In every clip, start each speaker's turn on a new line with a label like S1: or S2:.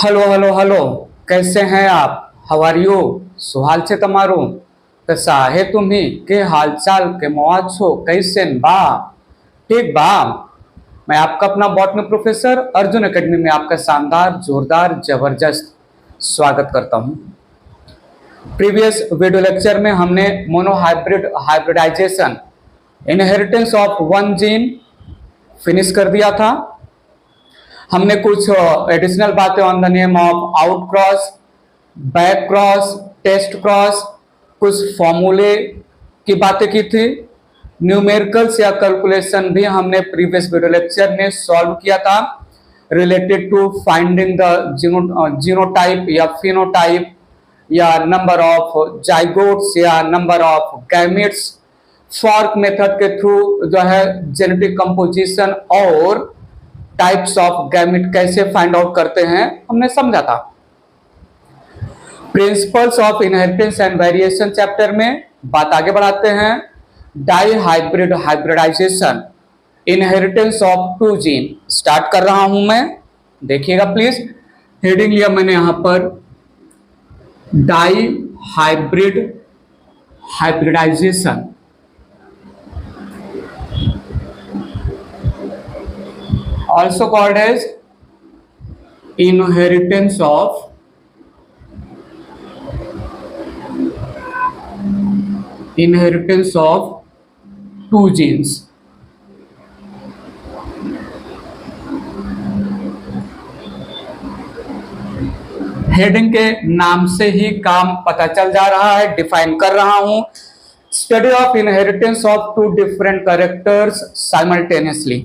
S1: Hello hello hello कैसे हैं आप हाउ आर यू શું હાલ છે તમારું कैसा है तुम्ही के हालचाल के मौज છો कैसे बा ठीक बा मैं आपका अपना बॉटनी प्रोफेसर अर्जुन एकेडमी में आपका शानदार जोरदार जबरदस्त स्वागत करता हूं। प्रीवियस वीडियो लेक्चर में हमने hybridization inheritance of one gene finish कर दिया था। हमने कुछ एडिशनल बातें on the name of out cross, back cross, test cross, कुछ फॉर्मूले की बातें की थी। न्यूमेरिकल्स या कैलकुलेशन भी हमने प्रीवियस वीडियो लेक्चर में सॉल्व किया था related to finding the genotype या फिनोटाइप या नंबर ऑफ जाइगोट्स या number of gametes. Fork method के थ्रू जो है जेनेटिक कंपोजिशन और टाइप्स ऑफ गैमेट कैसे फाइंड आउट करते हैं हमने समझा था। Principles of inheritance and variation chapter में बात आगे बढ़ाते हैं। Di hybrid hybridization inheritance of two gene start कर रहा हूं मैं, देखिएगा प्लीज। हेडिंग लिया मैंने यहां पर di hybrid hybridization. Also called as inheritance of two genes। Heading के नाम से ही काम पता चल जा रहा है, डिफाइन कर रहा हूं। Study of inheritance of two different characters simultaneously.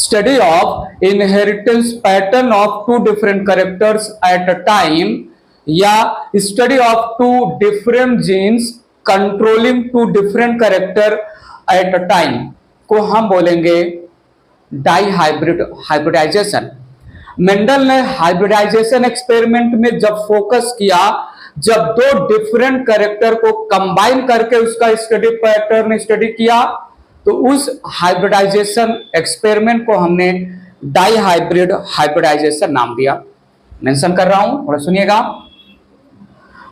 S1: Study of inheritance pattern of two different characters at a time या study of two different genes controlling two different character at a time को हम बोलेंगे die hybrid hybridisation. Mendel ने hybridisation experiment में जब focus किया, जब दो डिफरेंट कैरेक्टर को कंबाइन करके उसका स्टडी पैटर्न स्टडी किया, तो उस हाइब्रिडाइजेशन एक्सपेरिमेंट को हमने डाई हाइब्रिड हाइब्रिडाइजेशन नाम दिया। मेंशन कर रहा हूं, थोड़ा सुनिएगा।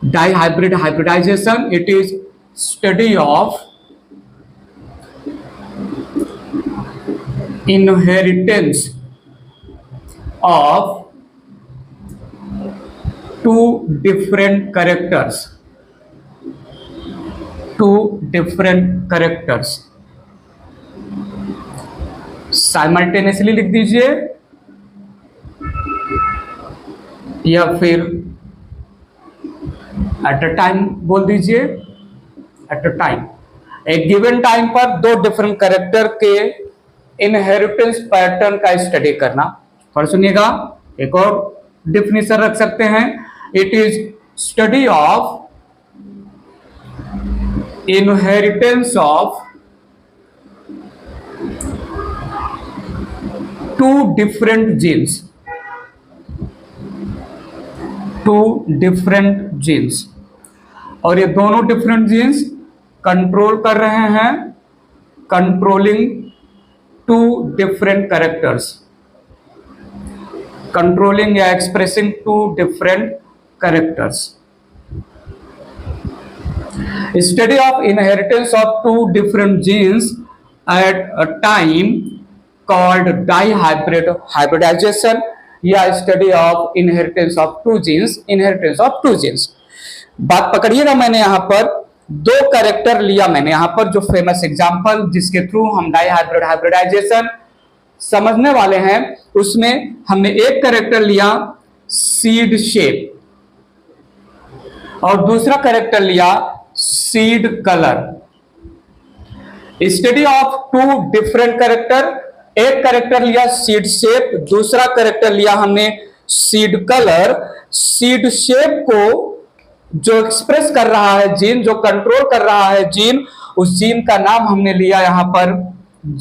S1: Di hybrid hybridization it is study of inheritance of two different characters simultaneously लिख दीजिए या फिर एट अ टाइम बोल दीजिए। एट अ टाइम, एक गिवन टाइम पर दो डिफरेंट कैरेक्टर के इनहेरिटेंस पैटर्न का स्टडी करना। और सुनिएगा, एक और डिफिनेशन रख सकते हैं। It is study of inheritance of two different genes और ये दोनों डिफरेंट जीन्स कंट्रोल कर रहे हैं, controlling two different characters, controlling या expressing two different characters. Study of inheritance of two different genes at a time called dihybrid hybridization या study of inheritance of two genes. बात पकड़िएगा, मैंने यहां पर दो कैरेक्टर लिया। मैंने यहां पर जो फेमस एग्जांपल जिसके थ्रू हम डाई हाइब्रिड हाइब्रिडाइजेशन समझने वाले हैं, उसमें हमने एक कैरेक्टर लिया सीड शेप और दूसरा कैरेक्टर लिया seed colour. Study of two different character, एक कैरेक्टर लिया सीड शेप, दूसरा कैरेक्टर लिया हमने सीड कलर। सीड शेप को जो एक्सप्रेस कर रहा है जीन, जो कंट्रोल कर रहा है जीन, उस जीन का नाम हमने लिया यहां पर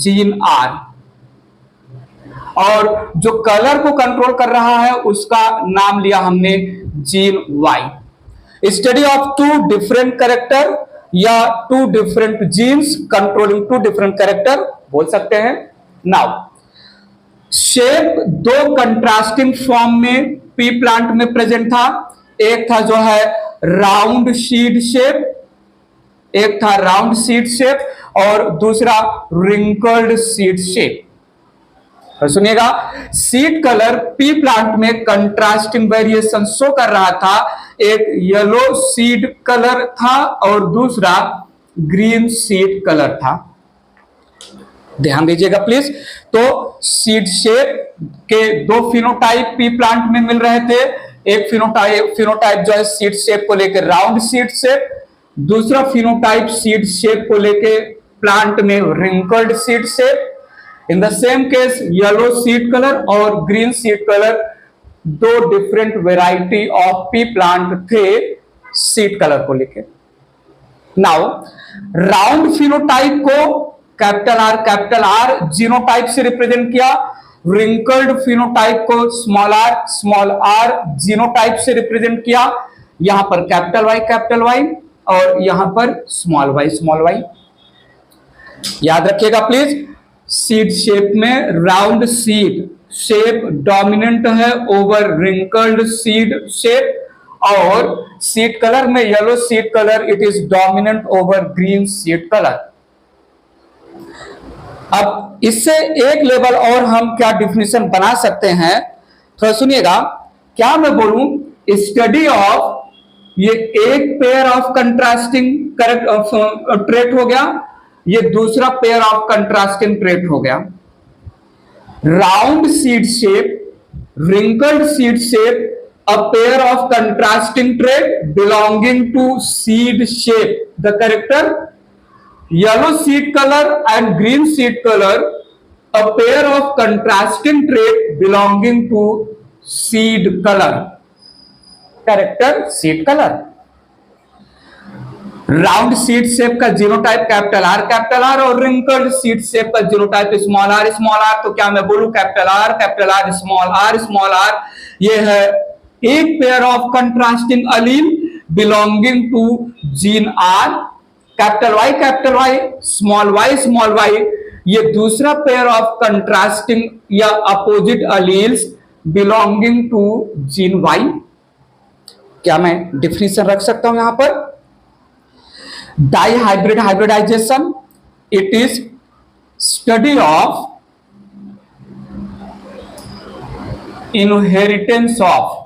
S1: जीन आर, और जो कलर को कंट्रोल कर रहा है उसका नाम लिया हमने gene Y. Study of two different character या two different genes controlling two different character बोल सकते हैं। नाउ शेप दो कंट्रास्टिंग फॉर्म में पी प्लांट में प्रेजेंट था। एक था जो है राउंड सीड शेप, एक था राउंड सीड शेप और दूसरा रिंकल्ड सीड शेप। तो सुनिएगा, सीड कलर पी प्लांट में कंट्रास्टिंग वेरिएशन शो कर रहा था। एक येलो सीड कलर था और दूसरा ग्रीन सीड कलर था। ध्यान दीजिएगा प्लीज। तो सीड शेप के दो फिनोटाइप पी प्लांट में मिल रहे थे। एक फिनोटाइप जो है सीड शेप को लेकर राउंड सीड शेप, दूसरा फिनोटाइप सीड शेप को लेकर प्लांट में wrinkled seed shape. In the same case yellow seed colour और ग्रीन सीड कलर दो different variety of P plant थे सीड कलर को लेकर। नाउ राउंड फिनोटाइप को कैपिटल आर जीनोटाइप से रिप्रेजेंट किया, रिंकल्ड फिनोटाइप को स्मॉल आर जीनोटाइप से रिप्रेजेंट किया। यहां पर कैपिटल वाई और यहां पर स्मॉल वाई। याद रखिएगा प्लीज, सीड शेप में राउंड सीड शेप डोमिनेंट है ओवर रिंकल्ड सीड शेप और सीड कलर में yellow seed colour it is dominant over green seed colour. अब इससे एक लेवल और हम क्या डिफिनेशन बना सकते हैं, थोड़ा सुनिएगा। क्या मैं बोलूं, स्टडी ऑफ, ये एक पेयर ऑफ कंट्रास्टिंग ट्रेट हो गया, ये दूसरा पेयर ऑफ कंट्रास्टिंग ट्रेट हो गया। Round seed shape, wrinkled seed shape, a pair of contrasting trait belonging to seed shape. The character yellow seed color and green seed color, a pair of contrasting trait belonging to seed color. Character seed color. Round seed shape का genotype capital are और wrinkled seed shape का genotype small are. तो क्या मैं बोलूं, capital R small are, ये है एक pair of contrasting allele belonging to gene R. Capital Y small Y, ये दूसरा पेयर ऑफ कंट्रास्टिंग या opposite alleles belonging to gene Y. क्या मैं डिफिनेशन रख सकता हूं यहां पर? Dihybrid hybridization, it is study of inheritance of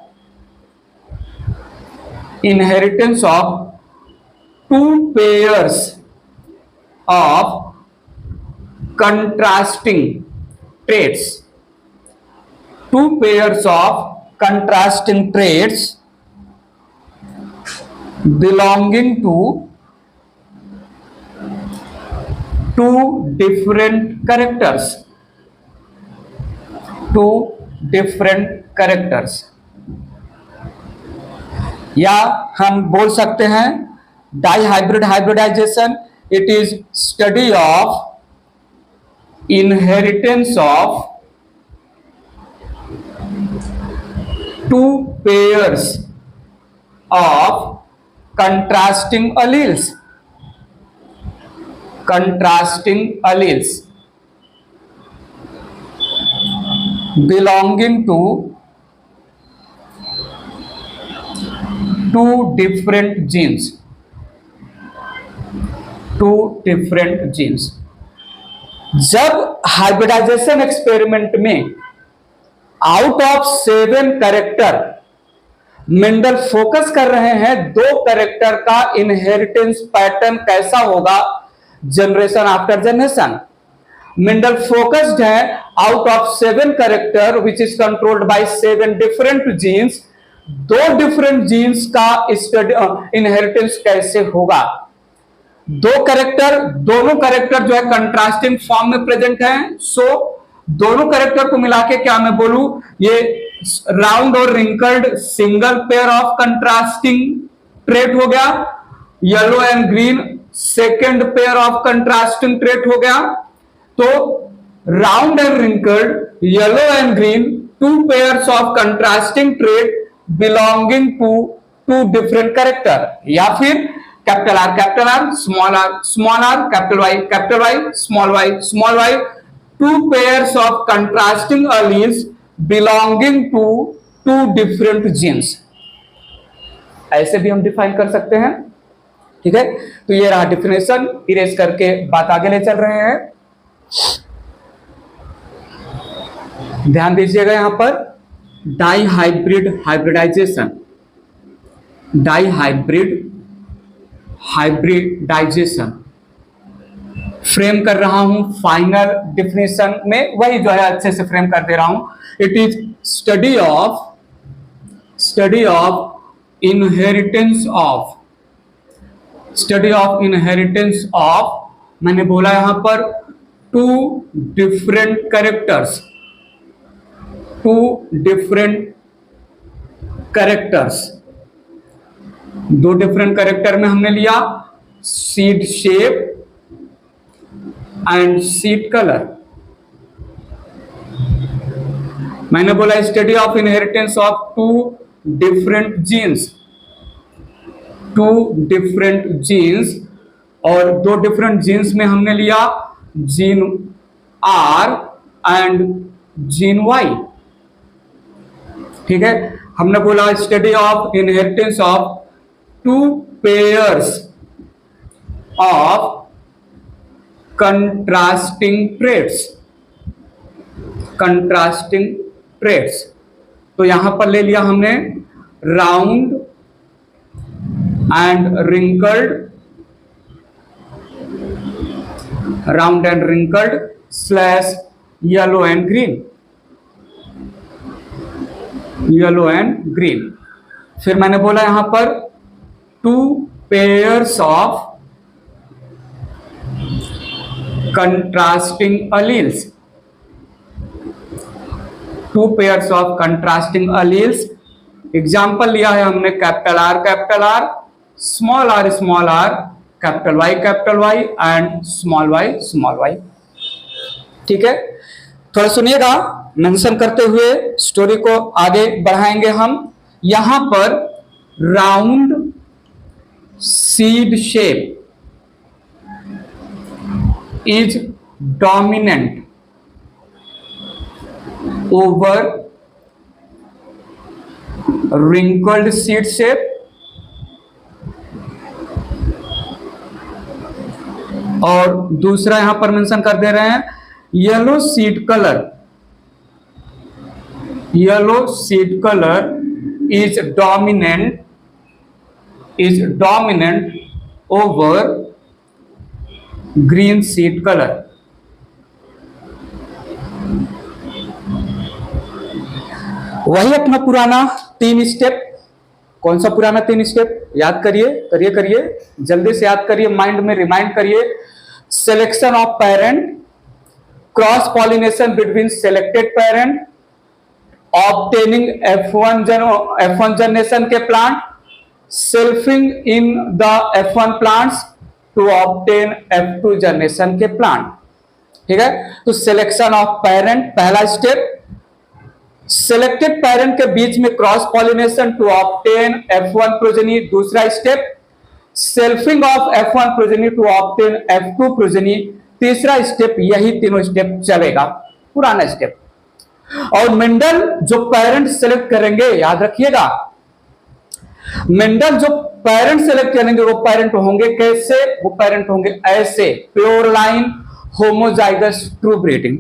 S1: two pairs of contrasting traits, belonging to two different characters, या हम बोल सकते हैं dihybrid hybridization, it is study of inheritance of two pairs of contrasting alleles belonging to two different genes. जब hybridization experiment में out of 7 character Mendel focus कर रहे हैं, 2 कैरेक्टर का इनहेरिटेंस पैटर्न कैसा होगा generation after generation. Mendel focused है out of 7 character which is controlled by 7 different genes, 2 different genes का इनहेरिटेंस कैसे होगा। 2 कैरेक्टर, दोनों कैरेक्टर जो है कंट्रास्टिंग फॉर्म में प्रेजेंट हैं। सो दोनों कैरेक्टर को मिला के क्या मैं बोलूं, ये राउंड और wrinkled single pair of contrasting trait हो गया, yellow and green second pair of contrasting trait हो गया। तो round and wrinkled, yellow and green, 2 pairs of contrasting trait belonging to 2 different character, या फिर capital R small R capital Y small Y two pairs of contrasting alleles belonging to two different genes। ऐसे भी हम define कर सकते हैं। ठीक है, तो ये रहा डिफिनेशन। इरेज करके बात आगे ले चल रहे हैं। ध्यान दीजिएगा यहां पर di hybrid hybridization, di hybrid hybridization frame कर रहा हूं फाइनल डिफिनेशन में, वही जो है अच्छे से फ्रेम कर दे रहा हूं। It is study of inheritance of मैंने बोला यहां पर टू डिफरेंट कैरेक्टर्स, दो डिफरेंट कैरेक्टर में हमने लिया seed shape and seed colour. मैंने बोला study of inheritance of two different genes, और दो डिफरेंट जीन्स में हमने लिया gene R and gene Y. ठीक है, हमने बोला study of inheritance of two pairs of contrasting traits. तो यहां पर ले लिया हमने round and wrinkled slash yellow and green. फिर मैंने बोला यहां पर two pairs of contrasting alleles, example लिया है हमने capital R, small R, capital Y and small Y. ठीक है, थोड़ा सुनिएगा, मेंशन करते हुए स्टोरी को आगे बढ़ाएंगे हम। यहां पर round seed shape is dominant over wrinkled seed shape, और दूसरा यहां पर मेंशन कर दे रहे हैं yellow seed colour is dominant over green seed colour. वही अपना पुराना 3 स्टेप। कौन सा पुराना 3 स्टेप? याद करिए, जल्दी से याद करिए, माइंड में रिमाइंड करिए। Selection of parent, cross pollination between selected parent, obtaining F1 generation के plant, selfing in the F1 plants to obtain F2 generation के प्लांट। ठीक है, तो सिलेक्शन ऑफ पेरेंट पहला स्टेप, सिलेक्टेड पेरेंट के बीच में cross pollination to obtain F1 progeny दूसरा step, selfing of F1 progeny to obtain F2 progeny तीसरा स्टेप। यही तीनों स्टेप चलेगा, पुराना स्टेप। और मेंडल जो पेरेंट सेलेक्ट करेंगे, याद रखिएगा, मेंडल जो पेरेंट सेलेक्ट करेंगे वो पेरेंट होंगे कैसे? वो पेरेंट होंगे ऐसे, pure line homozygous true breeding.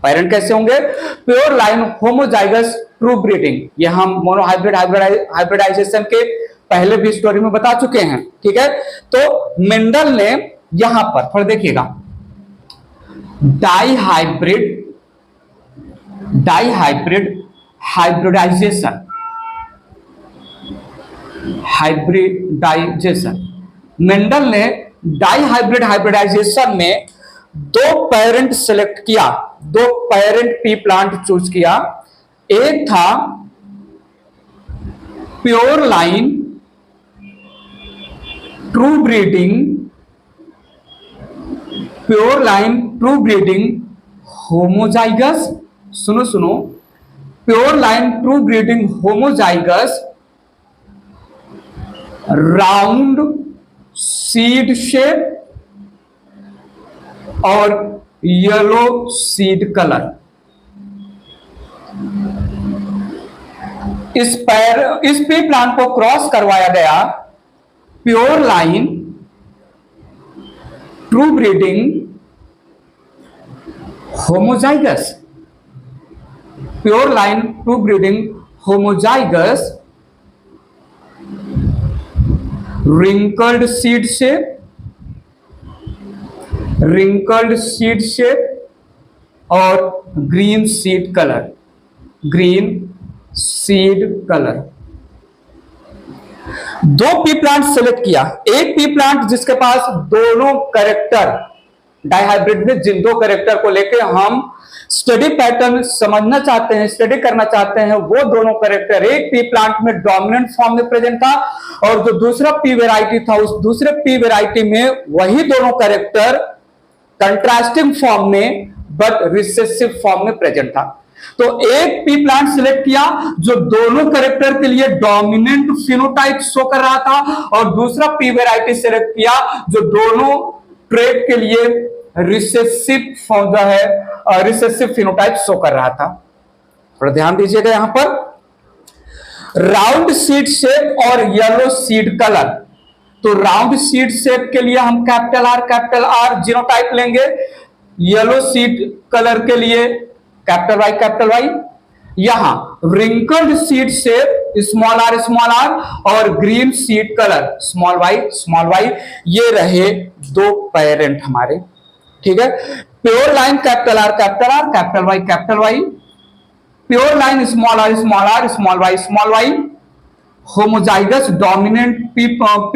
S1: Parent कैसे होंगे? Pure line homozygous true breeding. ये हम मोनो हाइब्रिडाइजेशन के पहले भी स्टोरी में बता चुके हैं। ठीक है, तो मेंडल ने यहां पर थोड़ा देखिएगा, डाई हाइब्रिडाइजेशन मेंडल ने डाई हाइब्रिडाइजेशन में दो पेरेंट सेलेक्ट किया, दो पेरेंट पी प्लांट चूज किया। एक था pure line true breeding homozygous, सुनो, pure line true breeding homozygous round seed shape, और येलो सीड कलर। इस पी प्लांट को क्रॉस करवाया गया pure line true breeding homozygous, pure line true breeding homozygous wrinkled seed shape और green seed colour. दो pea plant select किया, एक P plant जिसके पास दोनों कैरेक्टर, डाइहाइब्रिड में जिन दो कैरेक्टर को लेके हम स्टडी पैटर्न समझना चाहते हैं, स्टडी करना चाहते हैं, वो दोनों कैरेक्टर एक पी प्लांट में डोमिनेंट फॉर्म में प्रेजेंट था और जो दूसरा पी वेराइटी था उस दूसरे पी वेराइटी में वही दोनों कैरेक्टर कंट्रास्टिंग फॉर्म में बट रिसेसिव फॉर्म में प्रेजेंट था। तो एक पी प्लांट सिलेक्ट किया जो दोनों कैरेक्टर के लिए डोमिनेंट फिनोटाइप शो कर रहा था और दूसरा पी वेराइटी सिलेक्ट किया जो दोनों ट्रेट के लिए रिसेसिव फिनोटाइप शो कर रहा था। थोड़ा ध्यान दीजिएगा यहां पर राउंड सीड शेप और येलो सीड कलर। तो राउंड सीड शेप के लिए हम कैपिटल आर जीनोटाइप लेंगे, येलो सीड कलर के लिए कैपिटल वाई। यहां wrinkled seed shape small R और green seed colour small Y, ये रहे दो पेरेंट हमारे। ठीक है, pure line capital R capital Y, pure line small R Y, homozygous dominant pea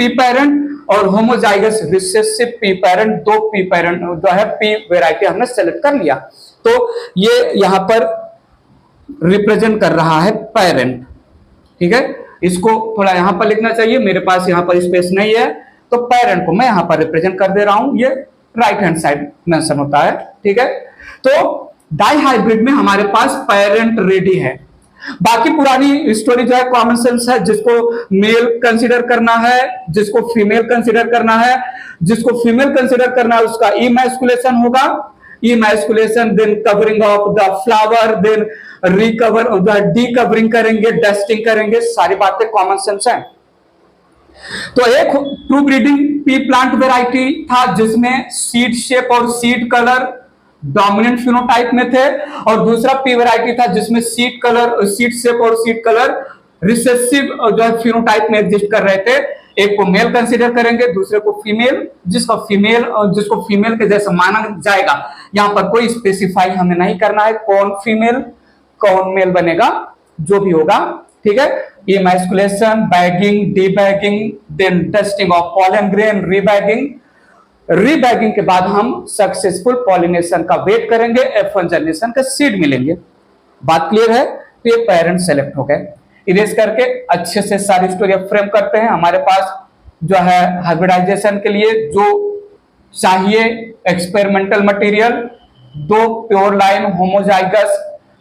S1: parent और होमोजाइगस रिसेसिव पी पेरेंट, दो पी पेरेंट जो है पी वेराइटी हमने सेलेक्ट कर लिया। तो ये यहां पर रिप्रेजेंट कर रहा है पेरेंट। ठीक है, इसको थोड़ा यहां पर लिखना चाहिए, मेरे पास यहां पर स्पेस नहीं है तो पेरेंट को मैं यहां पर रिप्रेजेंट कर दे रहा हूं, ये राइट हैंड साइड मेंशन होता है। ठीक है, तो डाइहाइब्रिड में हमारे पास पेरेंट रेडी है। बाकी पुरानी स्टोरी जो है कॉमन सेंस है, जिसको मेल कंसीडर करना है, जिसको फीमेल कंसीडर करना है, जिसको फीमेल कंसीडर करना है उसका इमैस्कुलेशन होगा, emasculation then covering of the flower, then decovering करेंगे, डस्टिंग करेंगे, सारी बातें कॉमन सेंस है। तो एक true breeding P plant variety था जिसमें सीड शेप और सीड कलर डोमिनेंट फिनोटाइप में थे और दूसरा पी वेराइटी था जिसमें सीड शेप और सीड कलर रिसेसिव जो है फिनोटाइप में एग्जिस्ट कर रहे थे। एक को मेल कंसीडर करेंगे, दूसरे को फीमेल, जिसको फीमेल के जैसा माना जाएगा। यहां पर कोई स्पेसिफाई हमें नहीं करना है कौन फीमेल कौन मेल बनेगा, जो भी होगा। ठीक है, emasculation, bagging, debagging, then testing of pollen grain, rebagging के बाद हम सक्सेसफुल पॉलिनेशन का वेट करेंगे, F1 जनरेशन का सीड मिलेंगे। बात क्लियर है? तो ये पेरेंट सेलेक्ट हो गए। इरेज करके अच्छे से सारी स्टोरी फ्रेम करते हैं। हमारे पास जो है हाइब्रिडाइजेशन के लिए जो चाहिए एक्सपेरिमेंटल मटेरियल, दो pure line homozygous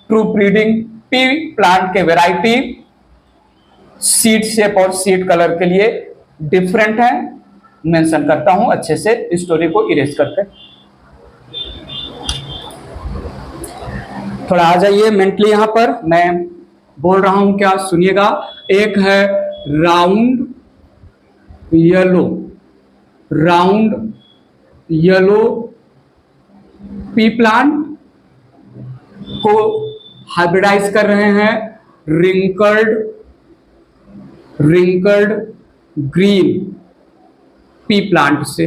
S1: true breeding P plant के वेराइटी सीड शेप और सीड कलर के लिए डिफरेंट है, मेंशन करता हूं अच्छे से स्टोरी को इरेज करके। थोड़ा आ जाइए मेंटली, यहां पर मैं बोल रहा हूं क्या सुनिएगा। एक है राउंड येलो पी प्लांट को हाइब्रिडाइज कर रहे हैं रिंकल्ड ग्रीन पी प्लांट से।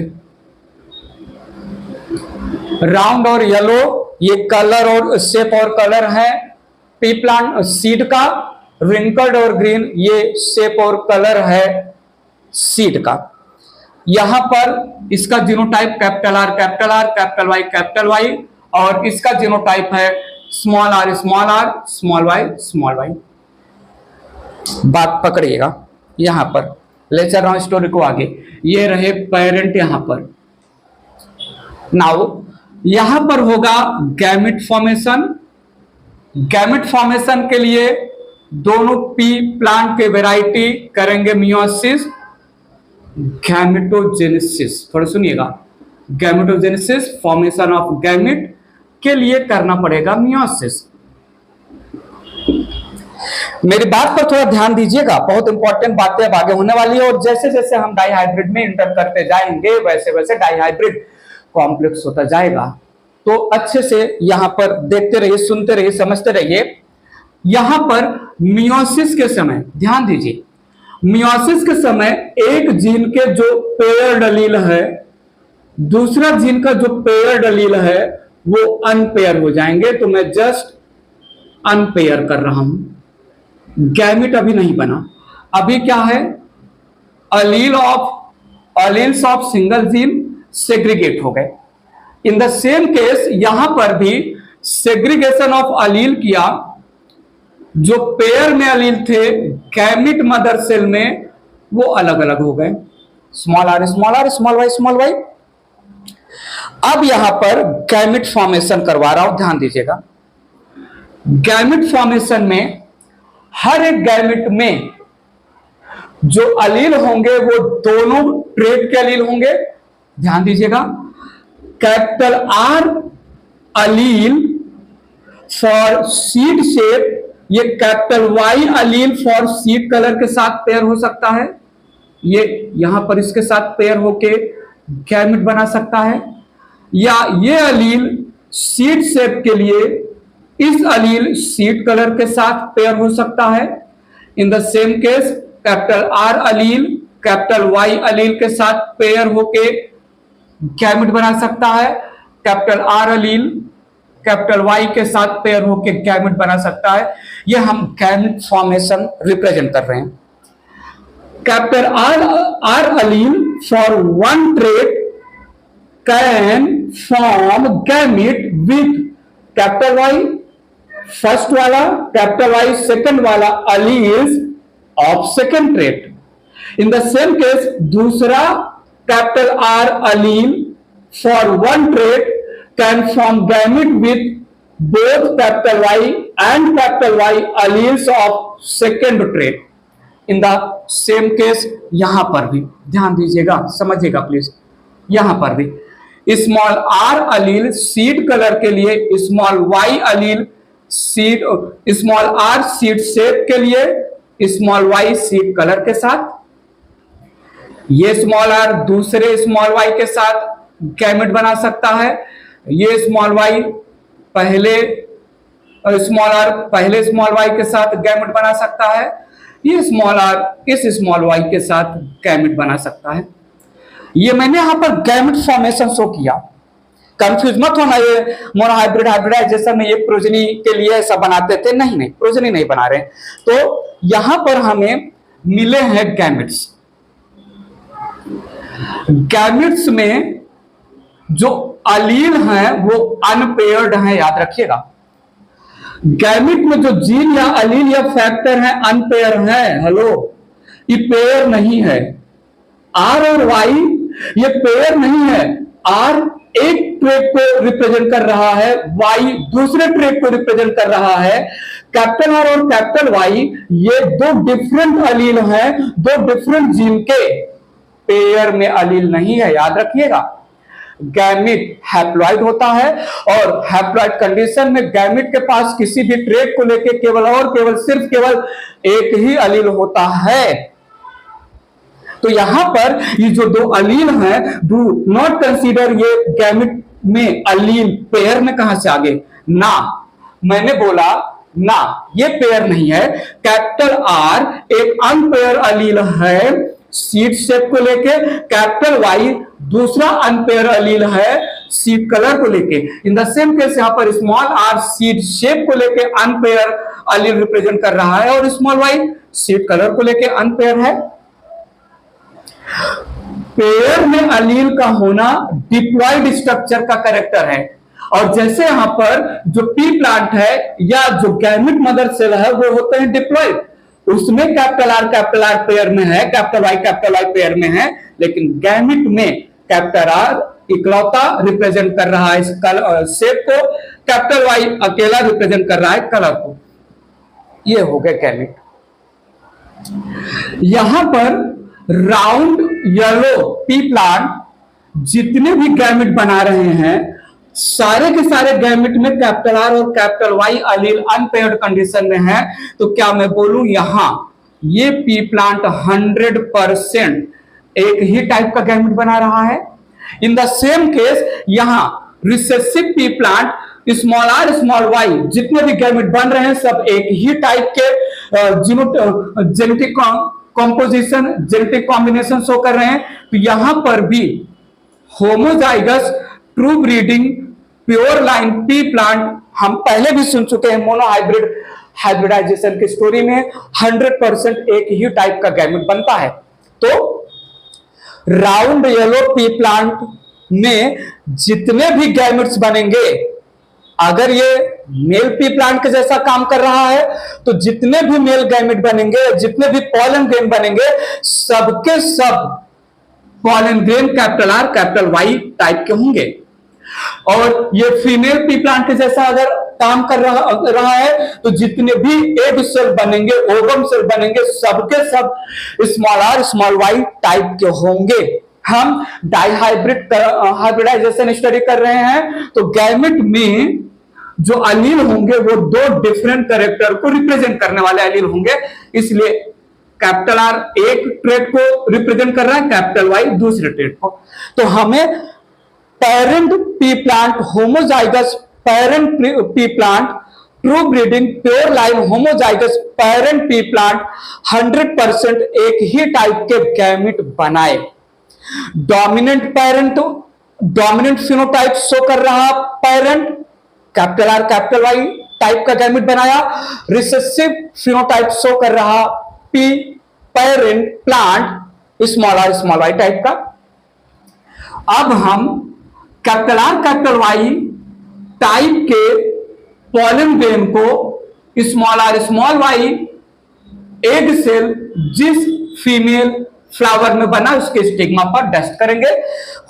S1: राउंड और येलो ये कलर और शेप और कलर है पी प्लांट सीड का, रिंकल्ड और ग्रीन ये शेप और कलर है सीड का। यहां पर इसका जीनोटाइप कैपिटल वाई और इसका जीनोटाइप है स्मॉल आर स्मॉल वाई। बात पकड़िएगा, यहां पर ले चल रहा हूं स्टोरी को आगे। ये रहे पेरेंट यहां पर। नाउ यहां पर होगा गैमेट फॉर्मेशन के लिए दोनों पी प्लांट के वैरायटी करेंगे मियोसिस गैमेटोजेनेसिस। थोड़ा सुनिएगा, गैमेटोजेनेसिस, फॉर्मेशन ऑफ गैमेट के लिए करना पड़ेगा मियोसिस। मेरी बात पर थोड़ा ध्यान दीजिएगा, बहुत इंपॉर्टेंट बातें अब आगे होने वाली है, और जैसे जैसे हम डाइहाइब्रिड में इंटर करते जाएंगे वैसे वैसे डाइहाइब्रिड कॉम्प्लेक्स होता जाएगा। तो अच्छे से यहां पर देखते रहिए, सुनते रहिए, समझते रहिए। यहां पर मियोसिस के समय ध्यान दीजिए, मियोसिस के समय एक जीन के जो पेयर्ड एलील है, दूसरा जीन का जो पेयर्ड एलील है वो अनपेयर हो जाएंगे। तो मैं जस्ट अनपेयर कर रहा हूं, गैमेट अभी नहीं बना। अभी क्या है, alleles of single gene segregate हो गए। इन द सेम केस यहां पर भी सेग्रीगेशन ऑफ अलील किया, जो पेयर में अलील थे गैमेट मदर सेल में वो अलग अलग हो गए, small R small R, small Y small Y. अब यहां पर गैमेट फॉर्मेशन करवा रहा हूं, ध्यान दीजिएगा। गैमेट फॉर्मेशन में हर एक गैमेट में जो अलील होंगे वो दोनों ट्रेट के अलील होंगे, ध्यान दीजिएगा। Capital R allele for seed shape, ये capital Y allele for seed colour के साथ पेयर हो सकता है, ये यहां पर इसके साथ पेयर होके गैमेट बना सकता है, या ये अलील सीड शेप के लिए इस अलील सीड कलर के साथ पेयर हो सकता है। In the same case capital R allele capital Y allele के साथ पेयर होके गैमेट बना सकता है, capital R allele capital Y के साथ पेयर होके गैमेट बना सकता है। ये हम गैमेट फॉर्मेशन रिप्रेजेंट कर रहे हैं। Capital R allele for one trait can form gamete with capital Y first वाला, कैपिटल वाई सेकंड वाला alleles of second trait. In the same case दूसरा capital R allele for one trait can form gamete with both capital Y and capital Y alleles of second trait. In the same case यहां पर भी ध्यान दीजिएगा, समझिएगा please. यहां पर भी small R allele seed colour के लिए, small Y allele seed, small R seed shape के लिए, स्मॉल वाई सीड कलर के साथ, ये स्मॉल आर दूसरे स्मॉल वाई के साथ गैमेट बना सकता है, ये स्मॉल वाई पहले स्मॉल आर पहले स्मॉल वाई के साथ गैमेट बना सकता है, ये स्मॉल आर इस स्मॉल वाई के साथ गैमेट बना सकता है। ये मैंने यहां पर गैमेट फॉर्मेशन शो किया, कंफ्यूज मत होना ये मोनोहाइब्रिड हाइब्रिडाइजेशन में ये प्रोजेनी के लिए ऐसा बनाते थे, नहीं नहीं, प्रोजेनी नहीं बना रहे। तो यहां पर हमें मिले हैं गैमेट्स। गैमेट्स में जो अलील हैं वो अनपेयर्ड हैं, याद रखिएगा। गैमेट में जो जीन या अलील या फैक्टर हैं अनपेयर हैं, हेलो, ये पेयर नहीं है। आर और वाई ये पेयर नहीं है, आर एक ट्रेट को रिप्रेजेंट कर रहा है, वाई दूसरे ट्रेट को रिप्रेजेंट कर रहा है। कैपिटल आर और कैपिटल वाई ये दो डिफरेंट अलील हैं, दो डिफरेंट जीन के, पेयर में अलील नहीं है, याद रखिएगा। गैमेट हैप्लॉइड होता है और हैप्लॉइड कंडीशन में गैमेट के पास किसी भी ट्रेट को लेकर केवल और केवल सिर्फ केवल एक ही अलील होता है। तो यहां पर ये जो दो अलील हैं, डू नॉट कंसीडर ये गैमेट में अलील पेयर में कहां से आ गए ना, मैंने बोला ना, ये पेयर नहीं है। कैपिटल आर एक अनपेयर अलील है सीड शेप को लेके, कैपिटल वाई दूसरा अनपेयर अलील है सीड कलर को लेके। इन द सेम केस यहां पर स्मॉल आर सीड शेप को लेके अनपेयर अलील रिप्रेजेंट कर रहा है और स्मॉल वाई सीड कलर को लेके अनपेयर है। पेयर में अलील का होना डिप्लॉइड स्ट्रक्चर का कैरेक्टर है, और जैसे यहां पर जो पी प्लांट है या जो गैमेट मदर सेल है वो होते हैं डिप्लॉइड, उसमें कैपिटल आर पेयर में है, कैपिटल वाई पेयर में है, लेकिन गैमेट में कैपिटल आर इकलौता रिप्रेजेंट कर रहा है इस शेप को, कैपिटल वाई अकेला रिप्रेजेंट कर रहा है कलर को। ये हो गए गैमेट। यहां पर राउंड येलो पी प्लांट जितने भी गैमेट बना रहे हैं सारे के सारे गैमेट में कैपिटल आर और कैपिटल वाई अलील अनपेयर्ड कंडीशन में है, तो क्या मैं बोलूं यहां ये पी प्लांट 100% एक ही टाइप का गैमेट बना रहा है। इन द सेम केस यहां recessive pea plant small R small Y जितने भी गैमेट बन रहे हैं सब एक ही टाइप के genetic composition genetic combination show कर रहे हैं। तो यहां पर भी homozygous true breeding pure line pea plant हम पहले भी सुन चुके हैं, मोनो हाइब्रिड हाइब्रिडाइजेशन की स्टोरी में 100% एक ही टाइप का गैमेट बनता है। तो राउंड येलो पी प्लांट में जितने भी गैमेट्स बनेंगे, अगर ये मेल पी प्लांट के जैसा काम कर रहा है तो जितने भी मेल गैमेट बनेंगे, जितने भी पॉलन ग्रेन बनेंगे, सबके सब pollen grain capital R capital Y type के होंगे। और ये फीमेल पी प्लांट के जैसा अगर काम कर रहा है तो जितने भी एग सेल बनेंगे, ओवम सेल बनेंगे, सबके सब small R small Y type के होंगे। हम डाइहाइब्रिड हाइब्रिडाइजेशन स्टडी कर रहे हैं, तो गैमेट में जो अलील होंगे वो दो डिफरेंट कैरेक्टर को रिप्रेजेंट करने वाले अलील होंगे, इसलिए कैपिटल आर एक ट्रेट को रिप्रेजेंट कर रहा है, कैपिटल वाई दूसरे ट्रेट को। तो हमें parent pea plant homozygous parent pea plant true breeding pure line homozygous parent pea plant 100% एक ही टाइप के गैमेट बनाए। Dominant parent dominant phenotype show कर रहा parent capital R capital Y type का गैमेट बनाया। रिसेसिव फिनोटाइप शो कर रहा pea parent plant small R small Y type का। अब हम capital R capital Y type के पॉलन ग्रेन को स्मॉल वाई एग सेल जिस फीमेल फ्लावर में बना उसके स्टिग्मा पर डस्ट करेंगे,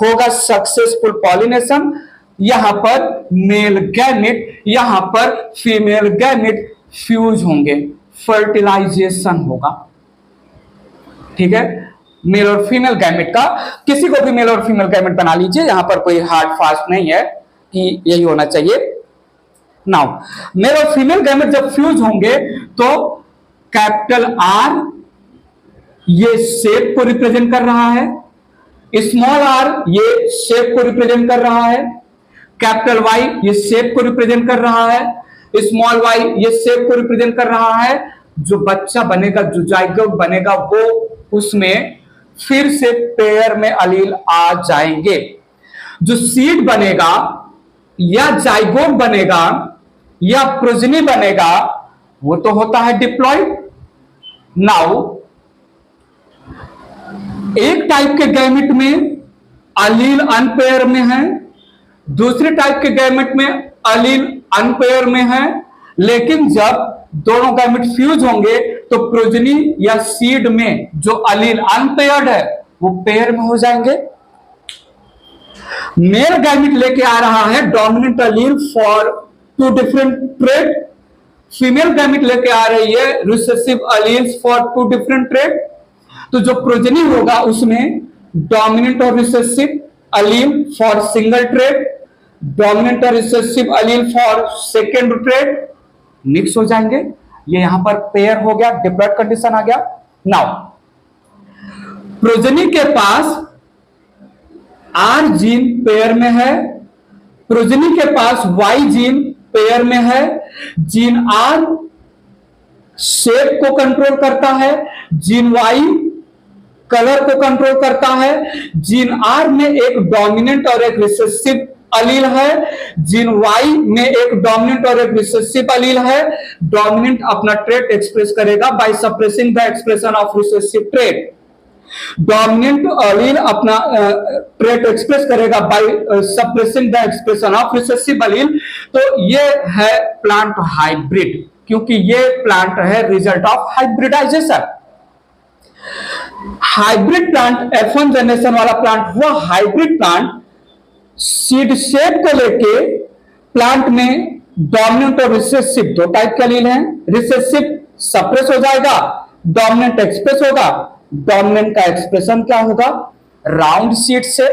S1: होगा सक्सेसफुल पॉलिनेशन। यहां पर मेल गैमेट यहां पर फीमेल गैमेट फ्यूज होंगे, फर्टिलाइजेशन होगा। ठीक है, मेल और फीमेल गैमेट का किसी को भी मेल और फीमेल गैमेट बना लीजिए, यहां पर कोई हार्ड फास्ट नहीं है कि यही होना चाहिए। नाउ मेल और फीमेल गैमेट जब फ्यूज होंगे तो कैपिटल आर ये शेप को रिप्रेजेंट कर रहा है, स्मॉल आर ये शेप को रिप्रेजेंट कर रहा है, कैपिटल वाई ये शेप को रिप्रेजेंट कर रहा है, स्मॉल वाई ये शेप को रिप्रेजेंट कर रहा है। जो बच्चा बनेगा, जो जाइगोट बनेगा, वो उसमें फिर से पेयर में अलील आ जाएंगे। जो सीड बनेगा या जाइगोट बनेगा या प्रोजनी बनेगा वो तो होता है डिप्लॉइड। नाउ एक टाइप के गैमेट में अलील अनपेयर में है, दूसरे टाइप के गैमेट में अलील अनपेयर में है, लेकिन जब दोनों गैमेट फ्यूज होंगे तो प्रोजनी या सीड में जो अलील अनपेयर्ड है वो पेयर में हो जाएंगे। मेल गैमेट लेके आ रहा है dominant allele for two different trait, female gamete लेके आ रही है recessive alleles for two different trait. तो जो प्रोजनी होगा उसमें डोमिनेंट और recessive allele for single trait, dominant और recessive allele for second trait mix हो जाएंगे। ये यहां पर पेयर हो गया, डिप्लॉइड कंडीशन आ गया। नाउ प्रोजनी के पास आर जीन पेयर में है, प्रोजनी के पास वाई जीन पेयर में है। जीन आर शेप को कंट्रोल करता है, जीन वाई कलर को कंट्रोल करता है। जीन आर में एक डोमिनेंट और एक रिसेसिव अलील है, जीन वाई में एक डोमिनेंट और एक रिसेसिव अलील है। डोमिनेंट अपना ट्रेट एक्सप्रेस करेगा by suppressing the expression of recessive trait, dominant allele अपना ट्रेट एक्सप्रेस करेगा by suppressing the expression of recessive allele. तो ये है प्लांट हाइब्रिड, क्योंकि ये प्लांट है result of hybridization. Hybrid plant F1 generation वाला प्लांट हुआ हाइब्रिड प्लांट। सीड शेप को लेके प्लांट में डोमिनेंट और रिसेसिव दो टाइप के अलील हैं। रिसेसिव सप्रेस हो जाएगा, डोमिनेंट एक्सप्रेस होगा। डोमिनेंट का एक्सप्रेशन क्या होगा? राउंड सीड से,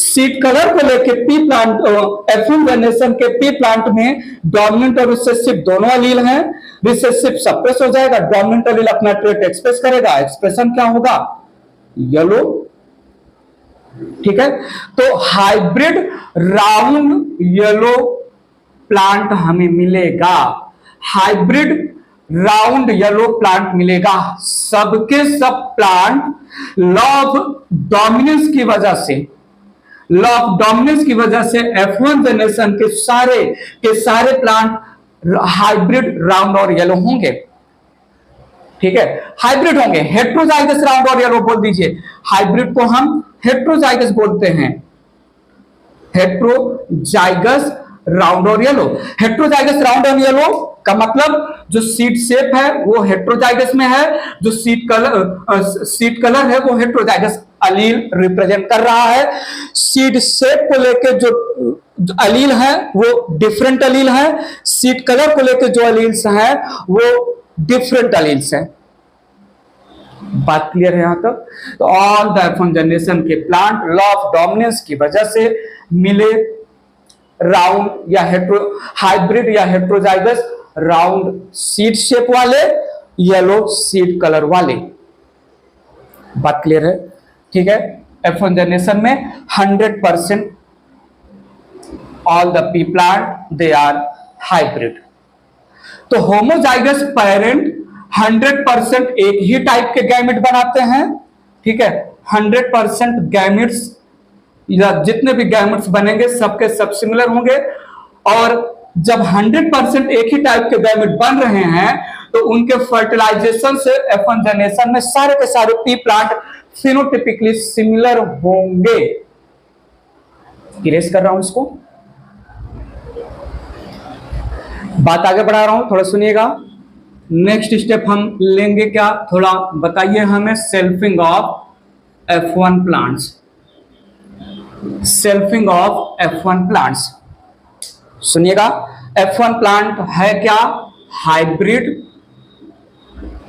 S1: सीड कलर को लेके पी प्लांट F1 जनरेशन के पी प्लांट में डोमिनेंट और रिसेसिव दोनों अलील हैं। रिसेसिव सप्रेस हो जाएगा, डोमिनेंट अलील अपना ट्रेट एक्सप्रेस करेगा। एक्सप्रेशन क्या होगा? येलो। ठीक है, तो हाइब्रिड राउंड येलो प्लांट हमें मिलेगा। हाइब्रिड राउंड येलो प्लांट मिलेगा। सबके सब प्लांट लॉ ऑफ डोमिनेंस की वजह से, लॉ ऑफ डोमिनेंस की वजह से F1 जनरेशन के सारे प्लांट हाइब्रिड राउंड और येलो होंगे। ठीक है, हाइब्रिड होंगे। हेट्रोजाइगस राउंड और येलो बोल दीजिए। हाइब्रिड को हम हेट्रोजाइगस बोलते हैं। हेट्रोजाइगस राउंड और येलो। हेट्रोजाइगस राउंड और येलो का मतलब जो सीड शेप है वो हेट्रोजाइगस में है, जो सीड कलर है वो हेट्रोजाइगस अलील रिप्रेजेंट कर रहा है। सीड शेप को लेकर जो अलील है वो डिफरेंट अलील है, सीड कलर को लेकर जो अलील्स हैं वो डिफरेंट अलील्स हैं। बात क्लियर है यहां तक? तो ऑल द F1 जनरेशन के प्लांट लॉ ऑफ डोमिनेंस की वजह से मिले राउंड या हाइब्रिड या हेट्रोजाइगस राउंड सीड शेप वाले, येलो सीड कलर वाले। बात क्लियर है? ठीक है, F1 जनरेशन में 100% all the pea plant they are hybrid. तो होमोजाइगस पेरेंट 100% एक ही टाइप के गैमेट बनाते हैं। ठीक है, 100% गैमेट्स या जितने भी गैमेट्स बनेंगे सबके सब सिमिलर होंगे। और जब 100% एक ही टाइप के गैमेट बन रहे हैं तो उनके फर्टिलाइजेशन से F1 जनरेशन में सारे के सारे पी प्लांट फिनोटिपिकली सिमिलर होंगे। इरेज कर रहा हूं इसको, बात आगे बढ़ा रहा हूं, थोड़ा सुनिएगा। नेक्स्ट स्टेप हम लेंगे क्या, थोड़ा बताइए हमें। Selfing of F1 plants. Selfing of F1 plants सुनिएगा। F1 प्लांट है क्या? Hybrid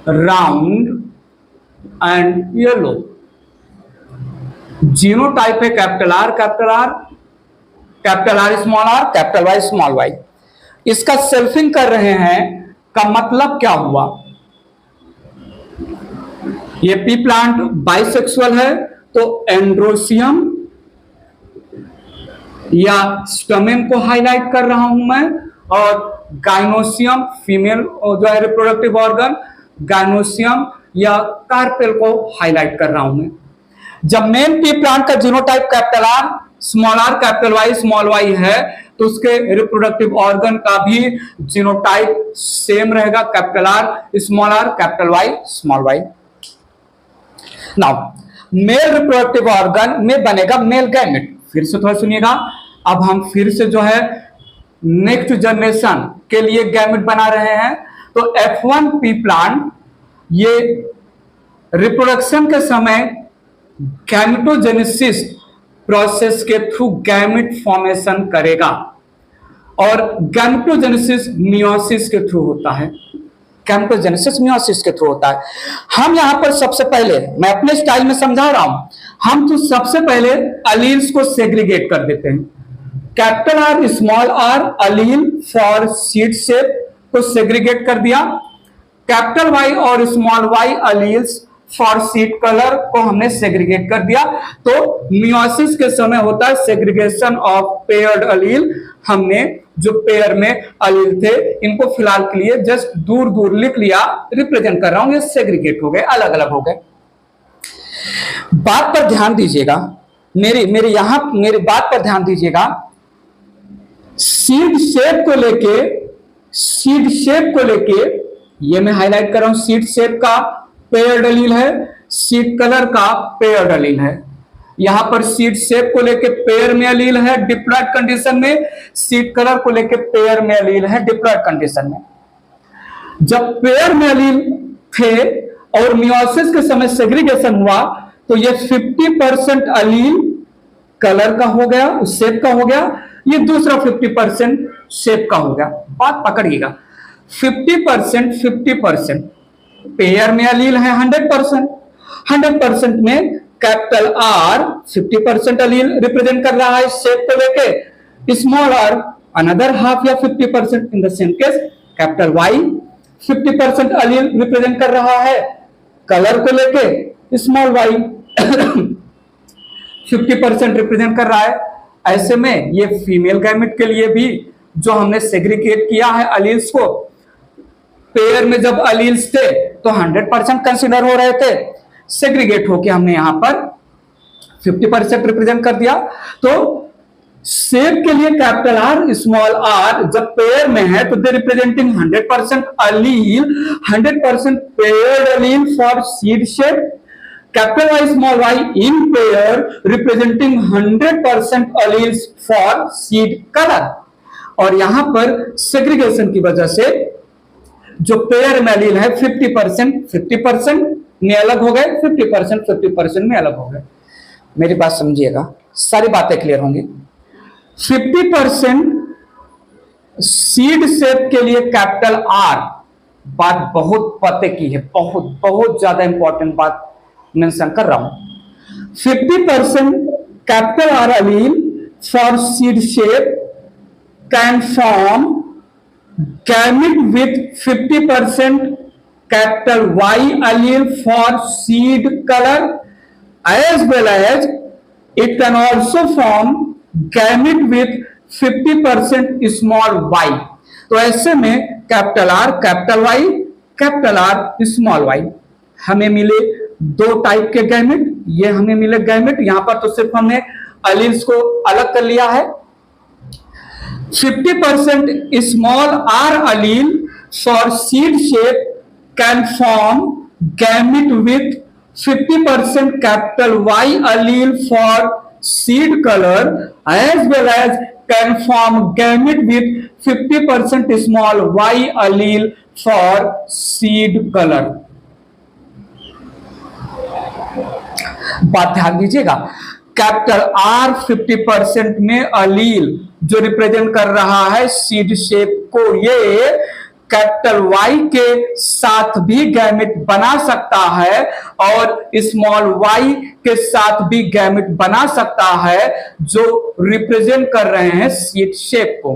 S1: round and yellow. Genotype है capital R, capital R, capital R small R, capital Y small Y. इसका सेल्फिंग कर रहे हैं का मतलब क्या हुआ? ये पी प्लांट बाइसेक्सुअल है तो एंड्रोसियम या स्टमेन को हाईलाइट कर रहा हूं मैं, और गाइनोसियम फीमेल जो है रिप्रोडक्टिव ऑर्गन, गाइनोसियम या कार्पेल को हाईलाइट कर रहा हूं मैं। जब मेन पी प्लांट का genotype capital R small R capital Y small Y है तो उसके रिप्रोडक्टिव ऑर्गन का भी जीनोटाइप सेम रहेगा, capital R capital Y small Y. Now male reproductive organ में बनेगा मेल गैमेट। फिर से थोड़ा सुनिएगा। अब हम फिर से जो है नेक्स्ट जनरेशन के लिए गैमेट बना रहे हैं। तो F1 पी प्लांट ये रिप्रोडक्शन के समय गैमेटोजेनेसिस प्रोसेस के थ्रू गैमेट फॉर्मेशन करेगा, और गैमेटोजेनेसिस मियोसिस के थ्रू होता है। गैमेटोजेनेसिस मियोसिस के थ्रू होता है। हम यहां पर सबसे पहले, मैं अपने स्टाइल में समझा रहा हूं, हम तो सबसे पहले अलील्स को सेग्रीगेट कर देते हैं। Capital R small R allele for seed shape को सेग्रीगेट कर दिया। कैपिटल वाई और small Y alleles for seed colour को हमने सेग्रीगेट कर दिया। तो मियोसिस के समय होता है सेग्रीगेशन ऑफ पेयर्ड अलील। हमने जो पेयर में अलील थे इनको फिलहाल के लिए जस्ट दूर दूर लिख लिया, रिप्रेजेंट कर रहा हूं, ये सेग्रीगेट हो गए, अलग अलग हो गए। बात पर ध्यान दीजिएगा, मेरी बात पर ध्यान दीजिएगा। सीड शेप को लेके ये मैं हाईलाइट कर रहा हूं। सीड शेप का पेयर्ड अलील है, सीड कलर का पेयर्ड अलील है। यहां पर सीड शेप को लेके पेयर में अलील है डिप्लॉयड कंडीशन में, सीड कलर को लेके पेयर में अलील है डिप्लॉयड कंडीशन में। जब पेयर में अलील थे और मियोसिस के समय सेग्रीगेशन हुआ तो ये 50% अलील कलर का हो गया, शेप का हो गया, ये दूसरा 50% शेप का हो गया। बात पकड़िएगा, 50% पेयर में अलील है 100%, 100% में कैपिटल आर 50% अलील रिप्रेजेंट कर रहा है शेप को लेके, स्मॉल आर अनदर हाफ या 50%। In the same case capital Y 50% allele represent कर रहा है कलर को लेके, स्मॉल वाई 50% रिप्रेजेंट कर रहा है। ऐसे में ये फीमेल गैमेट के लिए भी जो हमने सेग्रीगेट किया है अलील्स को, पेयर में जब अलील्स थे तो 100% कंसीडर हो रहे थे, सेग्रीगेट होके हमने यहां पर 50% रिप्रेजेंट कर दिया। तो शेप के लिए कैपिटल आर स्मॉल आर जब पेयर में है तो they representing 100% allele, 100% paired allele for seed shape. Capital Y small Y in pair representing 100% alleles for seed colour. और यहां पर सेग्रीगेशन की वजह से जो पेयर में अलील है 50% में अलग हो गए, 50% में अलग हो गए। मेरी बात समझिएगा, सारी बातें क्लियर होंगी। 50% सीड शेप के लिए कैपिटल आर, बात बहुत पते की है, बहुत बहुत ज्यादा इंपॉर्टेंट बात मेंशन कर रहा हूं। 50% capital R allele for seed shape can form gamete with 50% capital Y allele for seed color, as well as it can also form gamete with 50% small y। तो ऐसे में capital R capital R small Y हमें मिले दो type के gamete, ये हमें मिले गैमेट। यहां पर तो सिर्फ हमने अलील्स को अलग कर लिया है। 50% small r allele for seed shape can form gamete with 50% capital Y allele for seed color, as well as can form gamete with 50% small y allele for seed color। बात ध्यान दीजिएगा, कैपिटल आर 50% में अलील जो represent कर रहा है seed shape को, ये कैपिटल वाई के साथ भी गैमेट बना सकता है और स्मॉल वाई के साथ भी गैमेट बना सकता है जो रिप्रेजेंट कर रहे हैं सीड शेप को।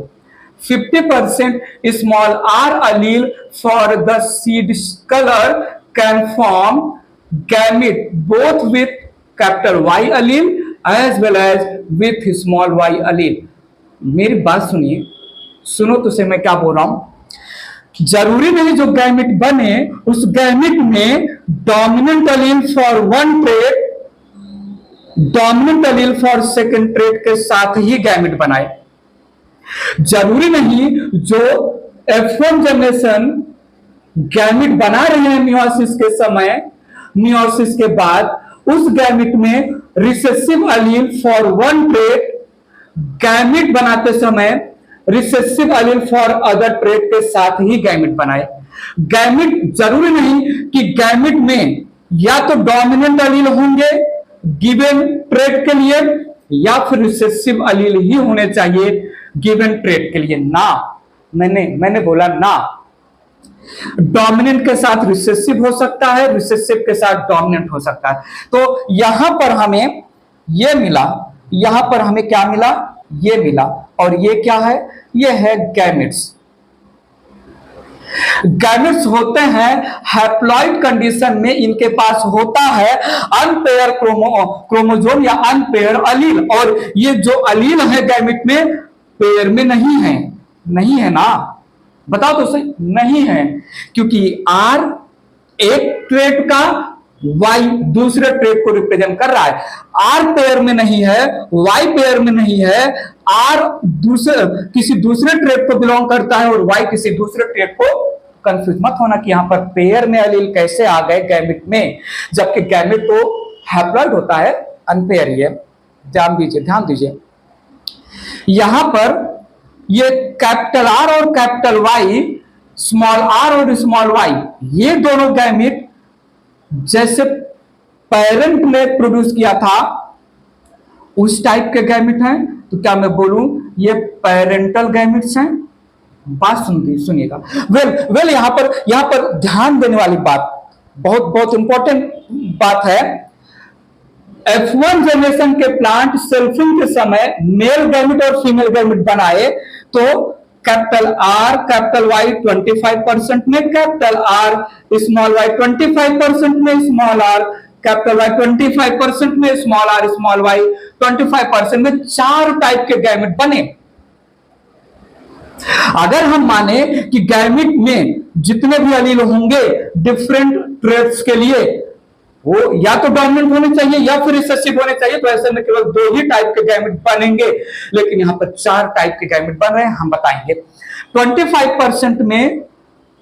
S1: 50% small R allele for the seed colour can form gamete both with capital Y allele as well as with small Y allele. मेरी बात सुनिए, सुनो तो से मैं क्या बोल रहा हूं। जरूरी नहीं जो गैमेट बने उस गैमेट में dominant allele for one trait, dominant allele for second trait के साथ ही गैमेट बनाए। जरूरी नहीं जो F1 जनरेशन गैमेट बना रहे हैं मियोसिस के समय, मियोसिस के बाद उस गैमेट में recessive allele for one trait gamete बनाते समय recessive allele for other trait के साथ ही गैमेट बनाए। गैमेट जरूरी नहीं कि गैमेट में या तो डोमिनेंट अलील होंगे गिवन ट्रेट के लिए या फिर रिसेसिव अलील ही होने चाहिए गिवन ट्रेट के लिए। ना, मैंने बोला ना, डोमिनेंट के साथ रिसेसिव हो सकता है, रिसेसिव के साथ डोमिनेंट हो सकता है। तो यहां पर हमें ये मिला, यहां पर हमें क्या मिला, ये मिला। और ये क्या है, ये है गैमेट्स। गैमेट्स होते हैं हैप्लॉइड कंडीशन में, इनके पास होता है अनपेयर क्रोमोसोम या अनपेयर अलील, और ये जो अलील है गैमेट में पेयर में नहीं है ना, बताओ तो सही, नहीं है, क्योंकि आर एक ट्रेट का, वाई दूसरे ट्रेट को रिप्रेजेंट कर रहा है। आर पेयर में नहीं है, वाई पेयर में नहीं है, आर किसी दूसरे ट्रेट को बिलोंग करता है और वाई किसी दूसरे ट्रेट को। कंफ्यूज मत होना कि यहां पर पेयर में अलील कैसे आ गए गैमेट में, जबकि गैमेट तो हैप्लॉइड होता है, अनपेयर ही है। ध्यान दीजिए यहां पर ये कैपिटल आर और कैपिटल वाई, स्मॉल आर और स्मॉल वाई, ये दोनों गैमेट जैसे पेरेंट ने प्रोड्यूस किया था उस टाइप के गैमेट हैं। तो क्या मैं बोलूं ये पेरेंटल गैमेट्स हैं? बात सुनिएगा। वेल यहां पर ध्यान देने वाली बात, बहुत बहुत इंपॉर्टेंट बात है। F1 जनरेशन के प्लांट सेल्फिंग के समय मेल गैमेट और फीमेल गैमेट बनाए तो कैपिटल आर कैपिटल वाई 25% में, कैपिटल आर स्मॉल वाई 25% में, स्मॉल आर कैपिटल वाई 25% में, स्मॉल आर स्मॉल वाई 25% में 4 टाइप के गैमेट बने। अगर हम माने कि गैमेट में जितने भी एलील होंगे डिफरेंट ट्रेट्स के लिए वो या तो डोमिनेंट होने चाहिए या फिर रिसेसिव होने चाहिए, तो ऐसे में केवल 2 ही टाइप के गैमेट बनेंगे, लेकिन यहां पर 4 टाइप के गैमेट बन रहे हैं। हम बताएंगे 25% में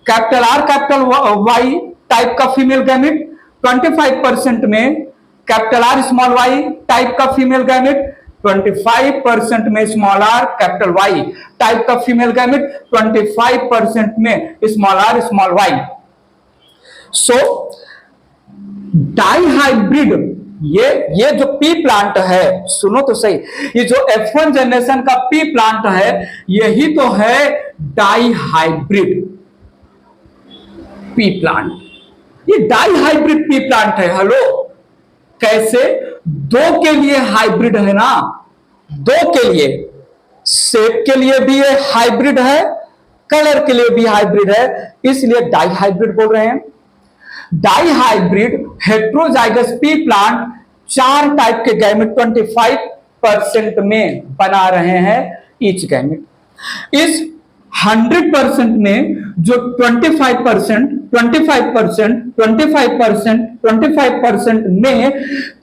S1: capital R capital Y type का फीमेल गैमेट, 25% में capital R small Y type का फीमेल गैमेट, 25% में small R capital Y type का फीमेल गैमेट, 25% में small R small Y. So di hybrid ये जो पी प्लांट है, सुनो तो सही, ये जो F1 जनरेशन का पी प्लांट है यही तो है डाई हाइब्रिड पी प्लांट। ये डाई हाइब्रिड पी प्लांट है। हेलो, कैसे? 2 के लिए हाइब्रिड है ना, 2 के लिए, शेप के लिए भी ये हाइब्रिड है, कलर के लिए भी हाइब्रिड है, इसलिए डाई हाइब्रिड बोल रहे हैं। Di hybrid heterozygous pea plant 4 type के गैमेट 25% में बना रहे हैं ईच गैमेट। इस 100% में जो 25% में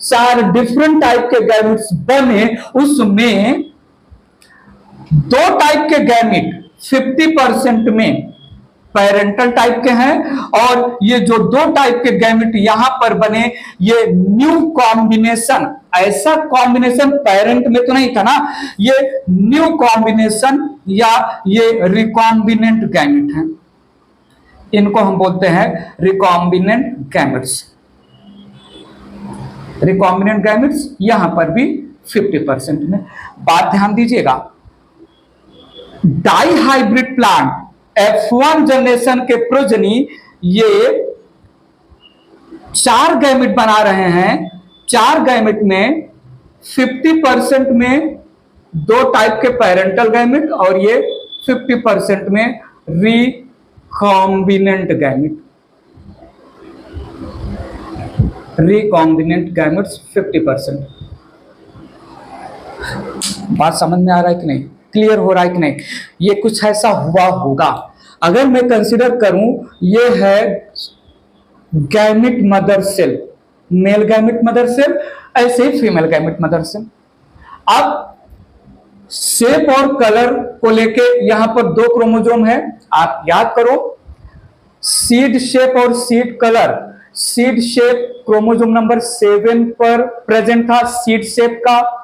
S1: 4 डिफरेंट टाइप के गैमेट्स बने, उसमें 2 टाइप के गैमेट 50% में पेरेंटल टाइप के हैं, और ये जो 2 टाइप के गैमेट यहां पर बने ये न्यू कॉम्बिनेशन, ऐसा कॉम्बिनेशन पेरेंट में तो नहीं था ना, ये न्यू कॉम्बिनेशन या ये रिकॉम्बिनेंट गैमेट हैं, इनको हम बोलते हैं रिकॉम्बिनेंट गैमेट्स। रिकॉम्बिनेंट गैमेट्स यहां पर भी 50% में। बात ध्यान दीजिएगा, di hybrid plant F1 generation के प्रोजनी ये 4 गैमेट बना रहे हैं। 4 गैमेट में 50% में 2 टाइप के पेरेंटल गैमेट और ये 50% में रिकॉम्बिनेंट गैमेट। Recombinant gametes 50%। बात समझ में आ रहा है कि नहीं? क्लियर हो रहा है कि नहीं? ये कुछ ऐसा हुआ होगा। अगर मैं कंसीडर करूं, ये है gamete mother cell, male gamete mother cell, ऐसे ही फीमेल गैमेट मदर सेल। अब शेप और कलर को लेके यहां पर 2 क्रोमोसोम है, आप याद करो, सीड शेप और seed colour. Seed shape chromosome number 7 पर प्रेजेंट था, सीड शेप का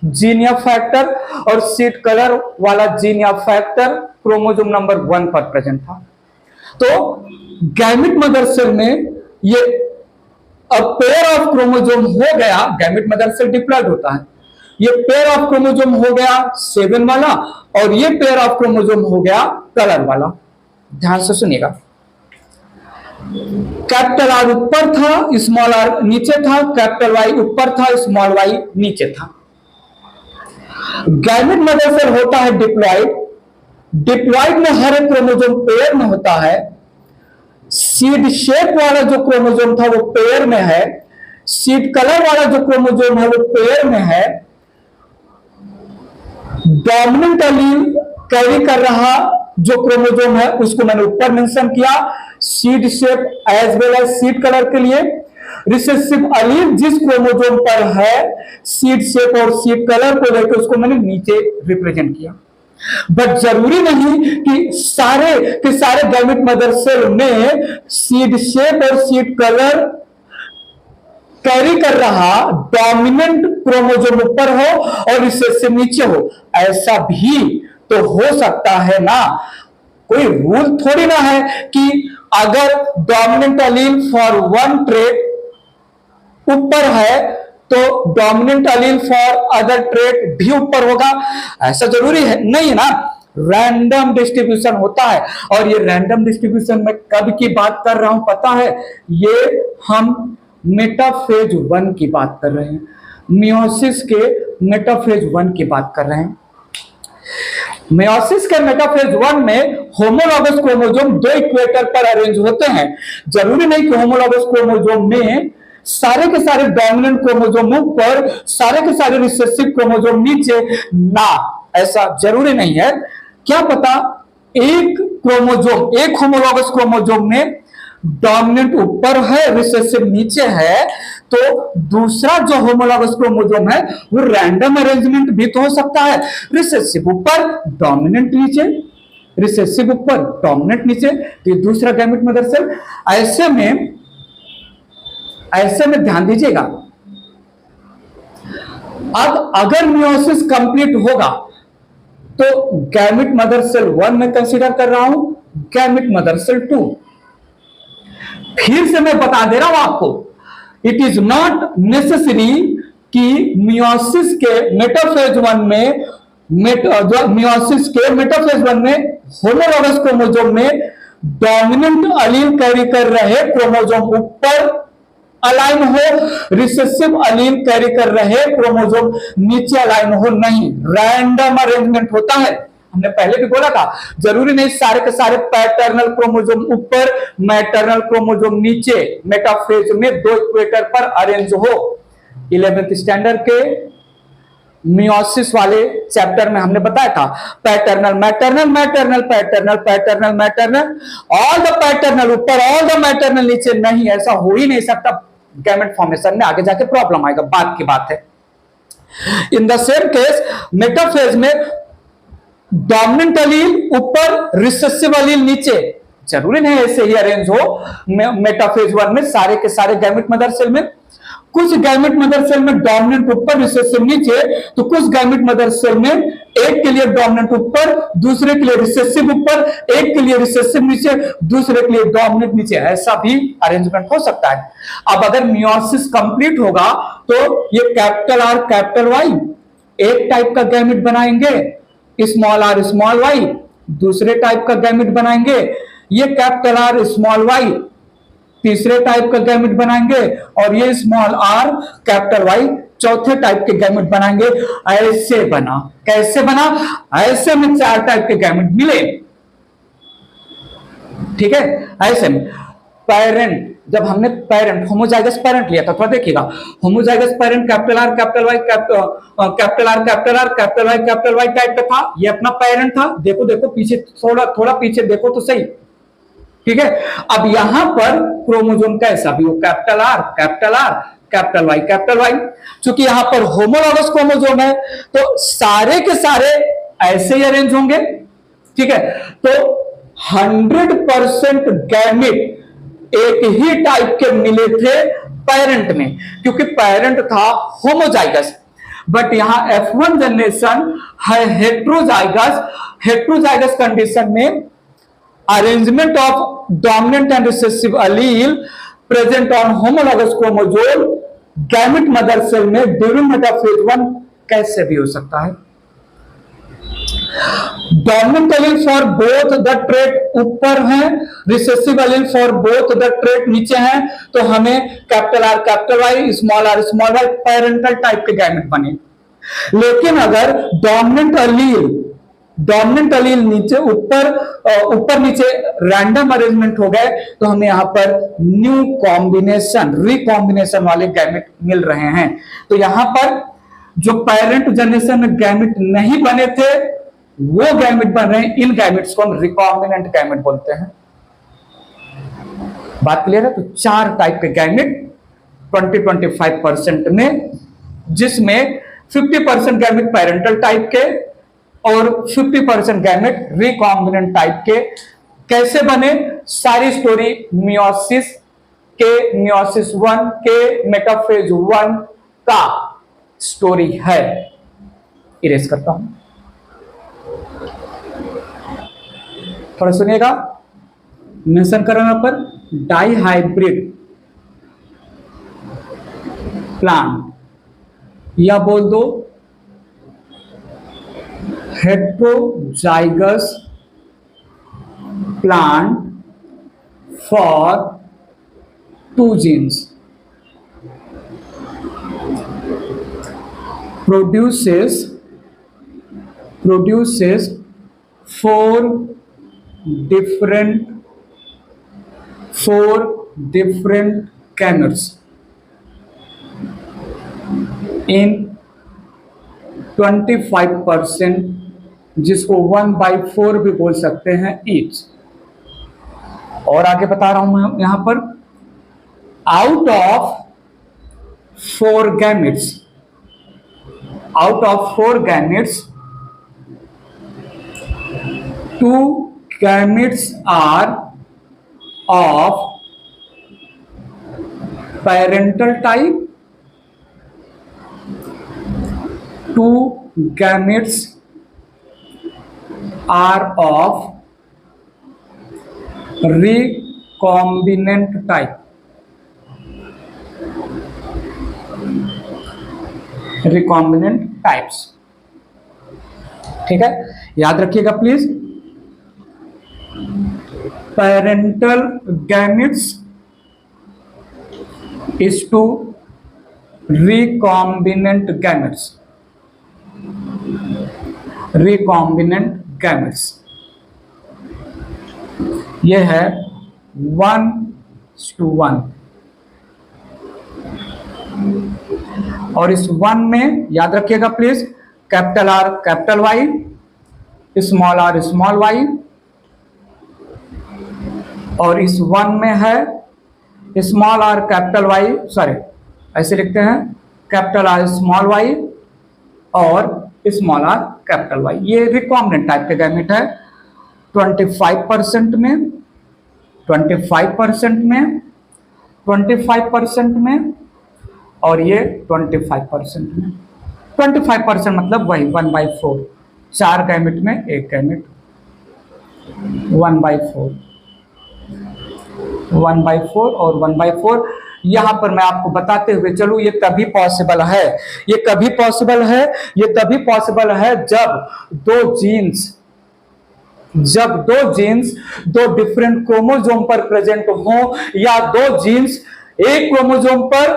S1: जीन या फैक्टर, और सीड कलर वाला जीन या फैक्टर क्रोमोसोम नंबर 1 पर प्रेजेंट था। तो गैमेट मदर सेल में ये पेयर ऑफ क्रोमोसोम हो गया, गैमेट मदर सेल डिप्लॉयड होता है, ये पेयर ऑफ क्रोमोसोम हो गया 7 वाला, और ये पेयर ऑफ क्रोमोसोम हो गया कलर वाला। ध्यान से सुनिएगा, कैपिटल आर ऊपर था, स्मॉल आर नीचे था, कैपिटल वाई ऊपर था, स्मॉल वाई नीचे था। गैमेट मदर सेल होता है डिप्लॉयड। डिप्लॉयड में हर एक क्रोमोसोम पेयर में होता है। सीड शेप वाला जो क्रोमोसोम था वो पेयर में है, सीड कलर वाला जो क्रोमोसोम है वो पेयर में है। डोमिनेंट एलील कैरी कर रहा जो क्रोमोसोम है उसको मैंने ऊपर मेंशन किया, seed shape as well as seed colour के लिए। रिसेसिव एलील जिस क्रोमोसोम पर है, सीड शेप और सीड कलर को लेकर उसको मैंने नीचे रिप्रेजेंट किया। बट जरूरी नहीं कि सारे के सारे गैमेट मदर सेल में सीड शेप और सीड कलर कैरी कर रहा डोमिनेंट क्रोमोसोम ऊपर हो और रिसेसिव नीचे हो, ऐसा भी तो हो सकता है ना। कोई रूल थोड़ी ना है कि अगर डोमिनेंट एलील फॉर 1 ट्रेट ऊपर है तो dominant allele for other trait भी ऊपर होगा, ऐसा जरूरी है नहीं है ना। रैंडम डिस्ट्रीब्यूशन होता है, और ये रैंडम डिस्ट्रीब्यूशन में कब की बात कर रहा हूं पता है? ये हम मेटाफेज 1 की बात कर रहे हैं, मियोसिस के मेटाफेज 1 की बात कर रहे हैं। मियोसिस के मेटाफेज 1 में होमोलॉगस क्रोमोसोम दो इक्वेटर पर अरेंज होते हैं। जरूरी नहीं कि होमोलॉगस क्रोमोसोम में सारे के सारे डोमिनेंट क्रोमोसोम ऊपर, सारे के सारे रिसेसिव क्रोमोसोम नीचे, ना, ऐसा जरूरी नहीं है। क्या पता एक क्रोमोसोम, एक होमोलॉगस क्रोमोसोम में डोमिनेंट ऊपर है, रिसेसिव नीचे है, तो दूसरा जो होमोलॉगस क्रोमोसोम है वो रैंडम अरेंजमेंट भी तो हो सकता है। रिसेसिव ऊपर, डोमिनेंट नीचे, रिसेसिव ऊपर, डोमिनेंट नीचे, तो ये दूसरा गैमेट मदर सेल। ऐसे में ध्यान दीजिएगा, अब अगर मियोसिस कंप्लीट होगा तो गैमेट मदर सेल 1 में कंसीडर कर रहा हूं, गैमेट मदर सेल 2। फिर से मैं बता दे रहा हूं आपको, इट इज नॉट नेसेसरी कि मियोसिस के मेटाफेज 1 में मियोसिस के मेटाफेज 1 में होमोलॉगस क्रोमोसोम में डोमिनेंट अलील कैरी कर रहे क्रोमोसोम ऊपर अलाइन हो, रिसेसिव अलील कैरी कर रहे क्रोमोसोम नीचे अलाइन हो, नहीं, रैंडम अरेंजमेंट होता है। हमने पहले भी बोला था, जरूरी नहीं सारे के सारे पैटर्नल क्रोमोसोम ऊपर, मैटरनल क्रोमोसोम नीचे, मेटाफेज में दो इक्वेटर पर अरेंज हो। 11th स्टैंडर्ड के मियोसिस वाले चैप्टर में हमने बताया था, paternal maternal, maternal paternal, paternal maternal, all the paternal ऊपर, ऑल द मैटरनल नीचे, नहीं, ऐसा हो ही नहीं सकता। गैमेट फॉर्मेशन में आगे जाके प्रॉब्लम आएगा, बात की बात है। In the same case metaphase में डोमिनेंट अलील ऊपर, रिसेसिव अलील नीचे, जरूरी नहीं ऐसे ही अरेंज हो। मेटाफेज 1 में सारे के सारे गैमेट मदर सेल में, कुछ गैमेट मदर सेल में डोमिनेंट ऊपर, रिसेसिव नीचे, तो कुछ गैमेट मदर सेल में एक के लिए डोमिनेंट ऊपर, दूसरे के लिए रिसेसिव ऊपर, एक के लिए रिसेसिव नीचे, दूसरे के लिए डोमिनेंट नीचे, ऐसा भी अरेंजमेंट हो सकता है। अब अगर मियोसिस कंप्लीट होगा तो ये कैपिटल आर कैपिटल वाई एक टाइप का गैमेट बनाएंगे, स्मॉल आर स्मॉल वाई दूसरे टाइप का गैमेट बनाएंगे, ये कैपिटल आर स्मॉल वाई तीसरे टाइप का गैमेट बनाएंगे, और ये स्मॉल आर कैपिटल वाई चौथे टाइप के गैमेट बनाएंगे। ऐसे बना, कैसे बना, ऐसे में 4 टाइप के गैमेट मिले, ठीक है। ऐसे में पेरेंट, जब हमने पेरेंट होमोजाइगस पेरेंट लिया था, थोड़ा देखिएगा, homozygous parent capital R capital Y capital R capital R capital Y type का था, ये अपना पेरेंट था। देखो देखो पीछे, थोड़ा पीछे देखो तो सही, ठीक है। अब यहां पर क्रोमोसोम कैसा भी हो, कैपिटल आर कैपिटल वाई, चूंकि यहां पर होमोलॉगस क्रोमोसोम है तो सारे के सारे ऐसे ही अरेंज होंगे, ठीक है। तो 100% गैमेट एक ही टाइप के मिले थे पेरेंट में, क्योंकि पेरेंट था होमोजाइगस। बट यहां F1 जनरेशन है हेट्रोजाइगस कंडीशन में arrangement of dominant and recessive allele present on homologous chromosome gamete mother cell में ड्यूरिंग मेटाफेज 1 कैसे भी हो सकता है। Dominant allele for both the trait ऊपर है, recessive allele for both the trait नीचे है, तो हमें capital R capital Y small Y parental type के गैमेट बने। लेकिन अगर डोमिनेंट अलील नीचे ऊपर नीचे रैंडम अरेंजमेंट हो गए, तो हमें यहां पर न्यू कॉम्बिनेशन, रिकॉम्बिनेशन वाले गैमेट मिल रहे हैं। तो यहां पर जो पेरेंट जनरेशन में गैमेट नहीं बने थे वो गैमेट बन रहे हैं, इन गैमेट्स को हम रिकॉम्बिनेंट गैमेट बोलते हैं। बात क्लियर है। तो 4 टाइप के गैमेट 20-25% में, जिसमें 50% गैमेट पेरेंटल टाइप के और 50% गैमेट रिकॉम्बिनेंट टाइप के। कैसे बने, सारी स्टोरी मियोसिस 1 के मेटाफेज 1 का स्टोरी है। इरेज करता हूं, थोड़ा सुनिएगा। मेंशन करना पर डाइहाइब्रिड प्लांट, या बोल दो heterozygous plant for 2 genes, produces four different gametes in 25%, जिसको 1/4 भी बोल सकते हैं ईच। और आगे बता रहा हूं मैं यहां पर, out of 4 gametes, 2 gametes are of parental type, 2 gametes are of recombinant type, recombinant types। ठीक है, याद रखिएगा please, parental gametes is to recombinant gametes, ये है 1:1। और इस 1 में याद रखिएगा please, capital R capital Y, small r small y, और इस 1 में है small r capital Y, sorry ऐसे लिखते हैं, कैपिटल R स्मॉल y और स्मॉल r कैपिटल Y। ये रिकॉम्बिनेंट टाइप के गैमेट है। 25% में, 25% में, 25% में, और ये 25% में। 25% मतलब वही 1/4, 4 गैमेट में 1 गैमेट, 1/4, 1/4 और 1/4। यहां पर मैं आपको बताते हुए चलूं, ये तभी पॉसिबल है, ये कभी पॉसिबल है, ये तभी पॉसिबल है जब दो जीन्स दो डिफरेंट क्रोमोसोम पर प्रेजेंट हो, या दो जीन्स एक क्रोमोसोम पर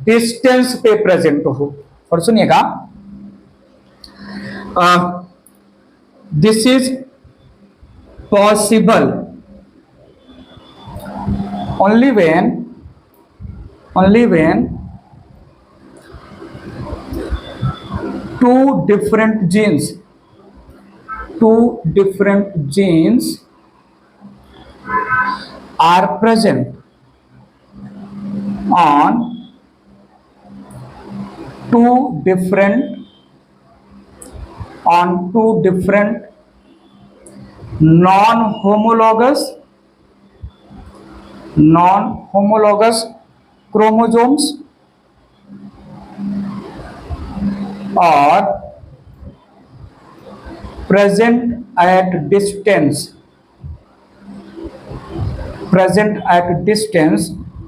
S1: डिस्टेंस पे प्रेजेंट हो। और सुनिएगा, this is possible only when two different genes are present on two different non-homologous chromosomes or present at distance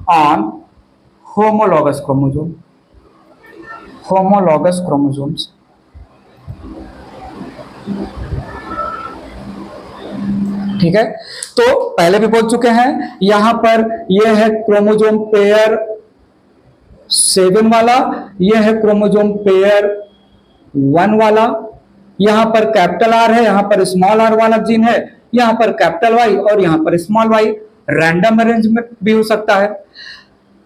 S1: on homologous chromosomes। ठीक है, तो पहले भी बोल चुके हैं, यहां पर यह है क्रोमोसोम पेयर 7 वाला, यह है क्रोमोसोम पेयर 1 वाला, यहां पर कैपिटल R है, यहां पर स्मॉल r वाला जीन है, यहां पर कैपिटल Y और यहां पर स्मॉल y। रैंडम अरेंजमेंट भी हो सकता है।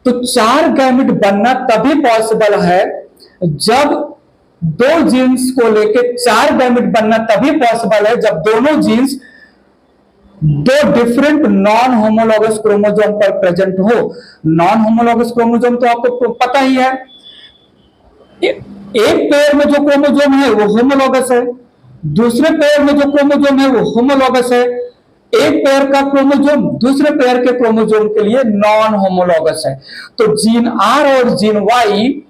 S1: तो 4 गैमेट बनना तभी पॉसिबल है जब दो जीन्स को लेके 4 गैमेट बनना तभी पॉसिबल है जब दोनों जीन्स दो डिफरेंट नॉन होमोलॉगस क्रोमोसोम पर प्रेजेंट हो। नॉन होमोलॉगस क्रोमोसोम तो आपको पता ही है, एक पेयर में जो क्रोमोसोम है वो होमोलॉगस है, दूसरे पेयर में जो क्रोमोसोम है वो होमोलॉगस है, एक पेयर का क्रोमोसोम दूसरे पेयर के क्रोमोसोम के लिए नॉन होमोलॉगस है। तो जीन R और जीन Y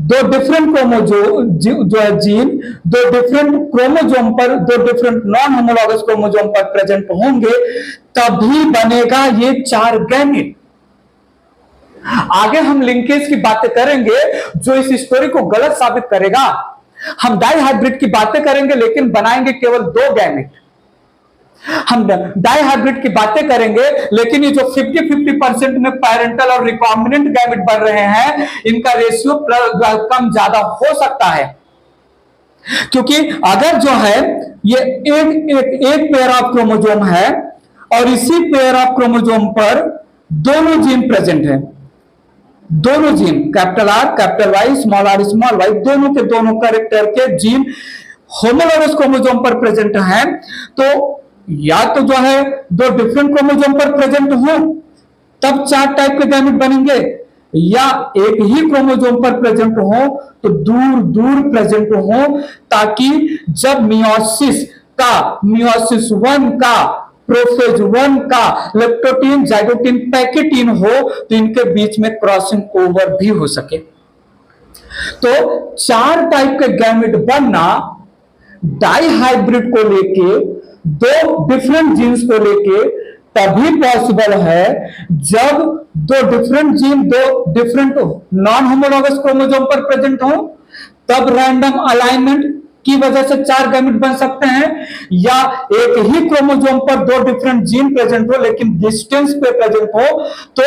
S1: दो डिफरेंट क्रोमोसोम जो है जीन दो डिफरेंट क्रोमोसोम पर, दो डिफरेंट नॉन होमोलॉगस क्रोमोसोम पर प्रेजेंट होंगे, तभी बनेगा ये 4 गैमेट। आगे हम लिंकेज की बातें करेंगे जो इस स्टोरी को गलत साबित करेगा। हम डाई हाइब्रिड की बातें करेंगे लेकिन बनाएंगे केवल 2 गैमेट। हम डाई हाइब्रिड की बातें करेंगे, लेकिन ये जो 50-50% में पैरेंटल और रिकॉम्बिनेंट गैमेट बन रहे हैं, इनका रेशियो कम ज्यादा हो सकता है, क्योंकि अगर जो है ये एक पेयर ऑफ क्रोमोजोम है और इसी पेयर ऑफ क्रोमोजोम पर दोनों जीन प्रेजेंट है, दोनों gene capital R capital Y small R small Y, दोनों के दोनों कैरेक्टर के जीन होमोलॉगस क्रोमोजोम पर प्रेजेंट हैं, तो या तो जो है दो डिफरेंट क्रोमोजोम पर प्रेजेंट हो तब 4 टाइप के गैमेट बनेंगे, या एक ही क्रोमोजोम पर प्रेजेंट हो तो दूर दूर प्रेजेंट हो, ताकि जब मियोसिस 1 का प्रोफेज 1 का लेप्टोटीन जाइगोटीन पैकेटीन हो तो इनके बीच में क्रॉसिंग ओवर भी हो सके। तो 4 टाइप के गैमेट बनना डाई हाइब्रिड को लेके, दो डिफरेंट जीन्स को लेके तभी पॉसिबल है जब दो डिफरेंट जीन दो डिफरेंट नॉन होमोलॉगस क्रोमोसोम पर प्रेजेंट हो, तब रैंडम अलाइनमेंट की वजह से 4 गैमेट बन सकते हैं, या एक ही क्रोमोसोम पर दो डिफरेंट जीन प्रेजेंट हो लेकिन डिस्टेंस पे प्रेजेंट हो, तो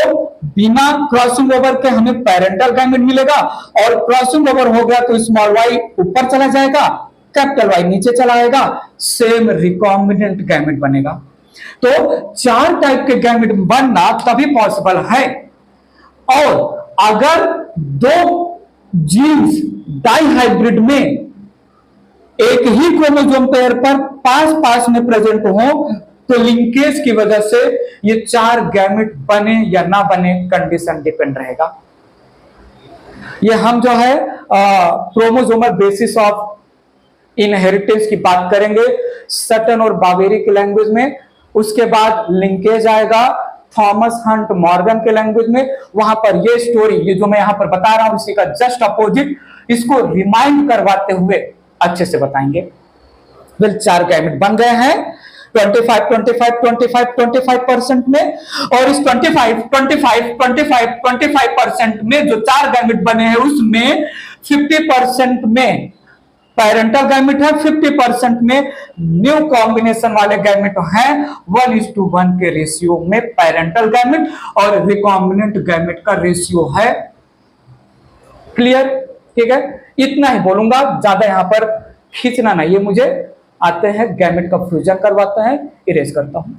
S1: बिना क्रॉसिंग ओवर के हमें पेरेंटल गैमेट मिलेगा, और क्रॉसिंग ओवर हो गया तो स्मॉल वाई ऊपर चला जाएगा, कैपिटल वाई नीचे चला आएगा, सेम रिकॉम्बिनेंट गैमेट बनेगा। तो 4 टाइप के गैमेट बनना तभी पॉसिबल है, और अगर दो जीन्स डाई हाइब्रिड में एक ही क्रोमोसोम पेयर पर पास में प्रेजेंट हो तो लिंकेज की वजह से ये 4 गैमेट बने या ना बने कंडीशन डिपेंड रहेगा। ये हम जो है क्रोमोसोमल बेसिस ऑफ इनहेरिटेंस की बात करेंगे सटन और बावेरी की लैंग्वेज में, उसके बाद लिंकेज आएगा थॉमस हंट मॉर्गन के लैंग्वेज में, वहां पर ये स्टोरी, ये जो मैं यहां पर बता रहा हूं इसी का जस्ट अपोजिट, इसको रिमाइंड करवाते हुए अच्छे से बताएंगे। वेल 4 गैमेट बन गए हैं 25% में, और इस 25% में जो 4 गैमेट बने हैं उसमें 50% में पैरेंटल गैमेट है, 50% में न्यू कॉम्बिनेशन वाले गैमेट हैं, 1:1 के रेशियो में पैरेंटल गैमेट और रिकॉम्बिनेंट गैमेट का रेशियो है। क्लियर? ठीक है, इतना ही बोलूंगा, ज्यादा यहां पर खींचना नहीं है मुझे। आते हैं गैमेट का फ्यूजन करवाते हैं, इरेज करता हूं,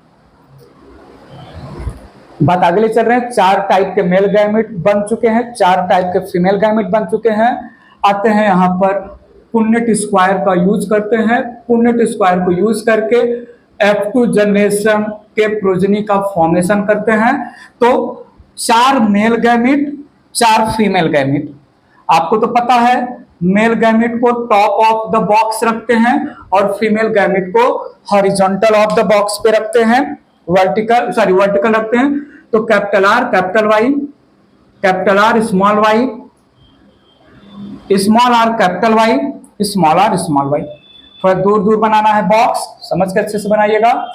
S1: बात आगे ले चल रहे हैं। 4 टाइप के मेल गैमेट बन चुके हैं, 4 टाइप के फीमेल गैमेट बन चुके हैं। आते हैं यहां पर पुन्नेट स्क्वायर का यूज करते हैं, पुन्नेट स्क्वायर को यूज करके F2 जनरेशन के प्रोजेनी का फॉर्मेशन करते हैं। तो 4 मेल गैमेट 4 फीमेल गैमेट, आपको तो पता है मेल गैमेट को टॉप ऑफ द बॉक्स रखते हैं और फीमेल गैमेट को हॉरिजॉन्टल ऑफ द बॉक्स पे रखते हैं, वर्टिकल रखते हैं। तो capital R capital Y, capital R small Y, small R capital Y, small R small Y. थोड़ा दूर दूर बनाना है बॉक्स, समझ के अच्छे से बनाइएगा।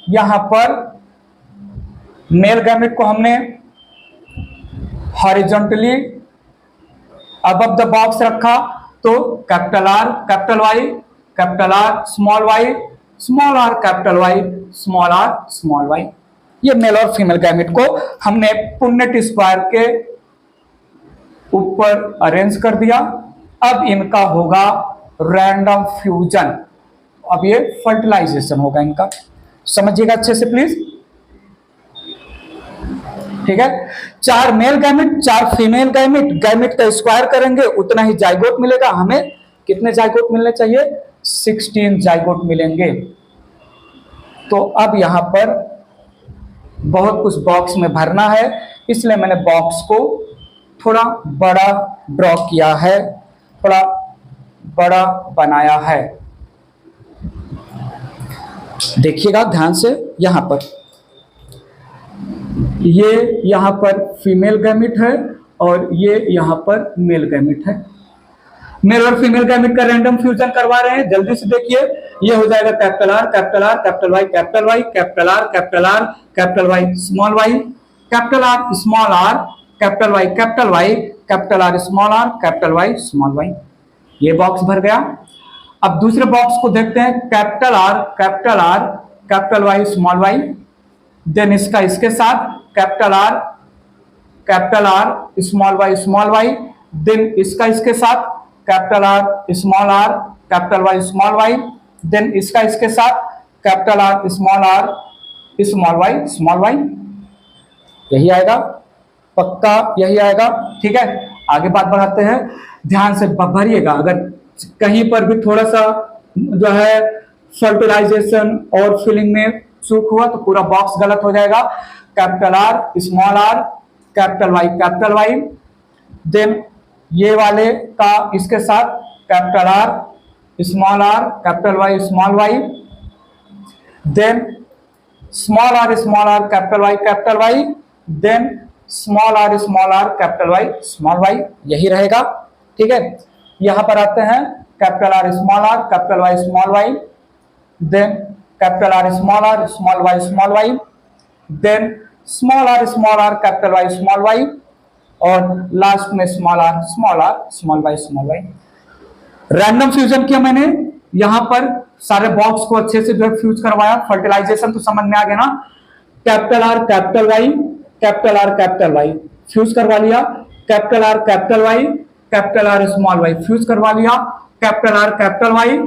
S1: यहां पर मेल गैमेट को हमने हॉरिजॉन्टली अबव द बॉक्स रखा, तो capital R capital Y, capital R small Y, small R capital Y, small R small Y. ये मेल और फीमेल गैमेट को हमने पुन्नेट स्क्वायर के ऊपर अरेंज कर दिया। अब इनका होगा रैंडम फ्यूजन, अब ये फर्टिलाइजेशन होगा इनका, समझिएगा अच्छे से प्लीज। ठीक है, 4 male gamete 4 female gamete, gamete का स्क्वायर करेंगे उतना ही जाइगोट मिलेगा। हमें कितने जाइगोट मिलने चाहिए? 16 जाइगोट मिलेंगे। तो अब यहां पर बहुत कुछ बॉक्स में भरना है, इसलिए मैंने बॉक्स को थोड़ा बड़ा ड्रॉ किया है, थोड़ा बड़ा बनाया है। देखिएगा ध्यान से, यहां पर ये यहां पर फीमेल गैमेट है और ये यहां पर मेल गैमेट है। मेल और फीमेल गैमेट का रैंडम फ्यूजन करवा रहे हैं, जल्दी से देखिए। ये हो जाएगा capital R capital R capital Y capital Y, capital R capital R capital Y small Y, capital R small R capital Y capital Y, capital R small R capital Y small Y. ये box भर गया। अब दूसरे box को देखते हैं, capital R capital Y small Y, then इसका इसके साथ capital R small Y, then इसका इसके साथ capital R capital Y small Y, then इसका इसके साथ कैपिटल आर स्मॉल वाई। यही आएगा, पक्का यही आएगा। ठीक है, आगे बात बढ़ाते हैं, ध्यान से भरिएगा। अगर कहीं पर भी थोड़ा सा जो है फर्टिलाइजेशन और फिलिंग में चूक हुआ तो पूरा बॉक्स गलत हो जाएगा। Capital R capital Y, then ये वाले का इसके साथ capital R capital Y small Y, then small R capital Y, then small R capital Y, यही रहेगा। ठीक है, यहां पर आते हैं capital R capital Y small Y, then capital R small Y, then small R capital Y small Y, और last में small R small Y. Random fusion किया मैंने, यहां पर सारे बॉक्स को अच्छे से जो है फ्यूज करवाया। फर्टिलाइजेशन तो समझ में आ गया ना, capital R capital Y fuse करवा लिया, capital R small Y fuse करवा लिया, capital R capital Y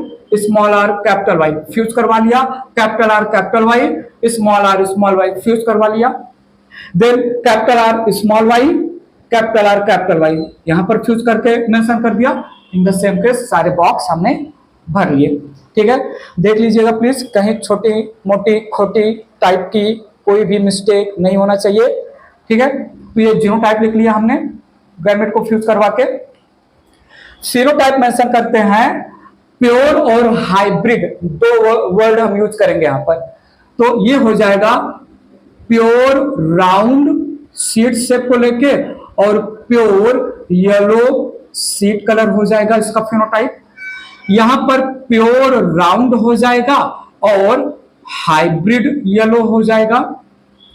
S1: fuse करवा लिया, capital R capital Y small Y fuse करवा लिया, then capital R small Y capital Y यहां पर फ्यूज करके मेंशन कर दिया। इन द सेम केस सारे बॉक्स हमने भर लिए। ठीक है, देख लीजिएगा प्लीज, कहीं छोटी मोटी खोटी टाइप की कोई भी मिस्टेक नहीं होना चाहिए। ठीक है, तो ये जीनोटाइप लिख लिया हमने गैमेट को फ्यूज करवा के। सीरोटाइप मेंशन करते हैं, प्योर और हाइब्रिड दो वर्ड हम यूज करेंगे यहां पर। तो ये हो जाएगा प्योर राउंड सीड शेप को लेके और प्योर येलो सीड कलर हो जाएगा इसका फिनोटाइप। यहां पर प्योर राउंड हो जाएगा और हाइब्रिड येलो हो जाएगा।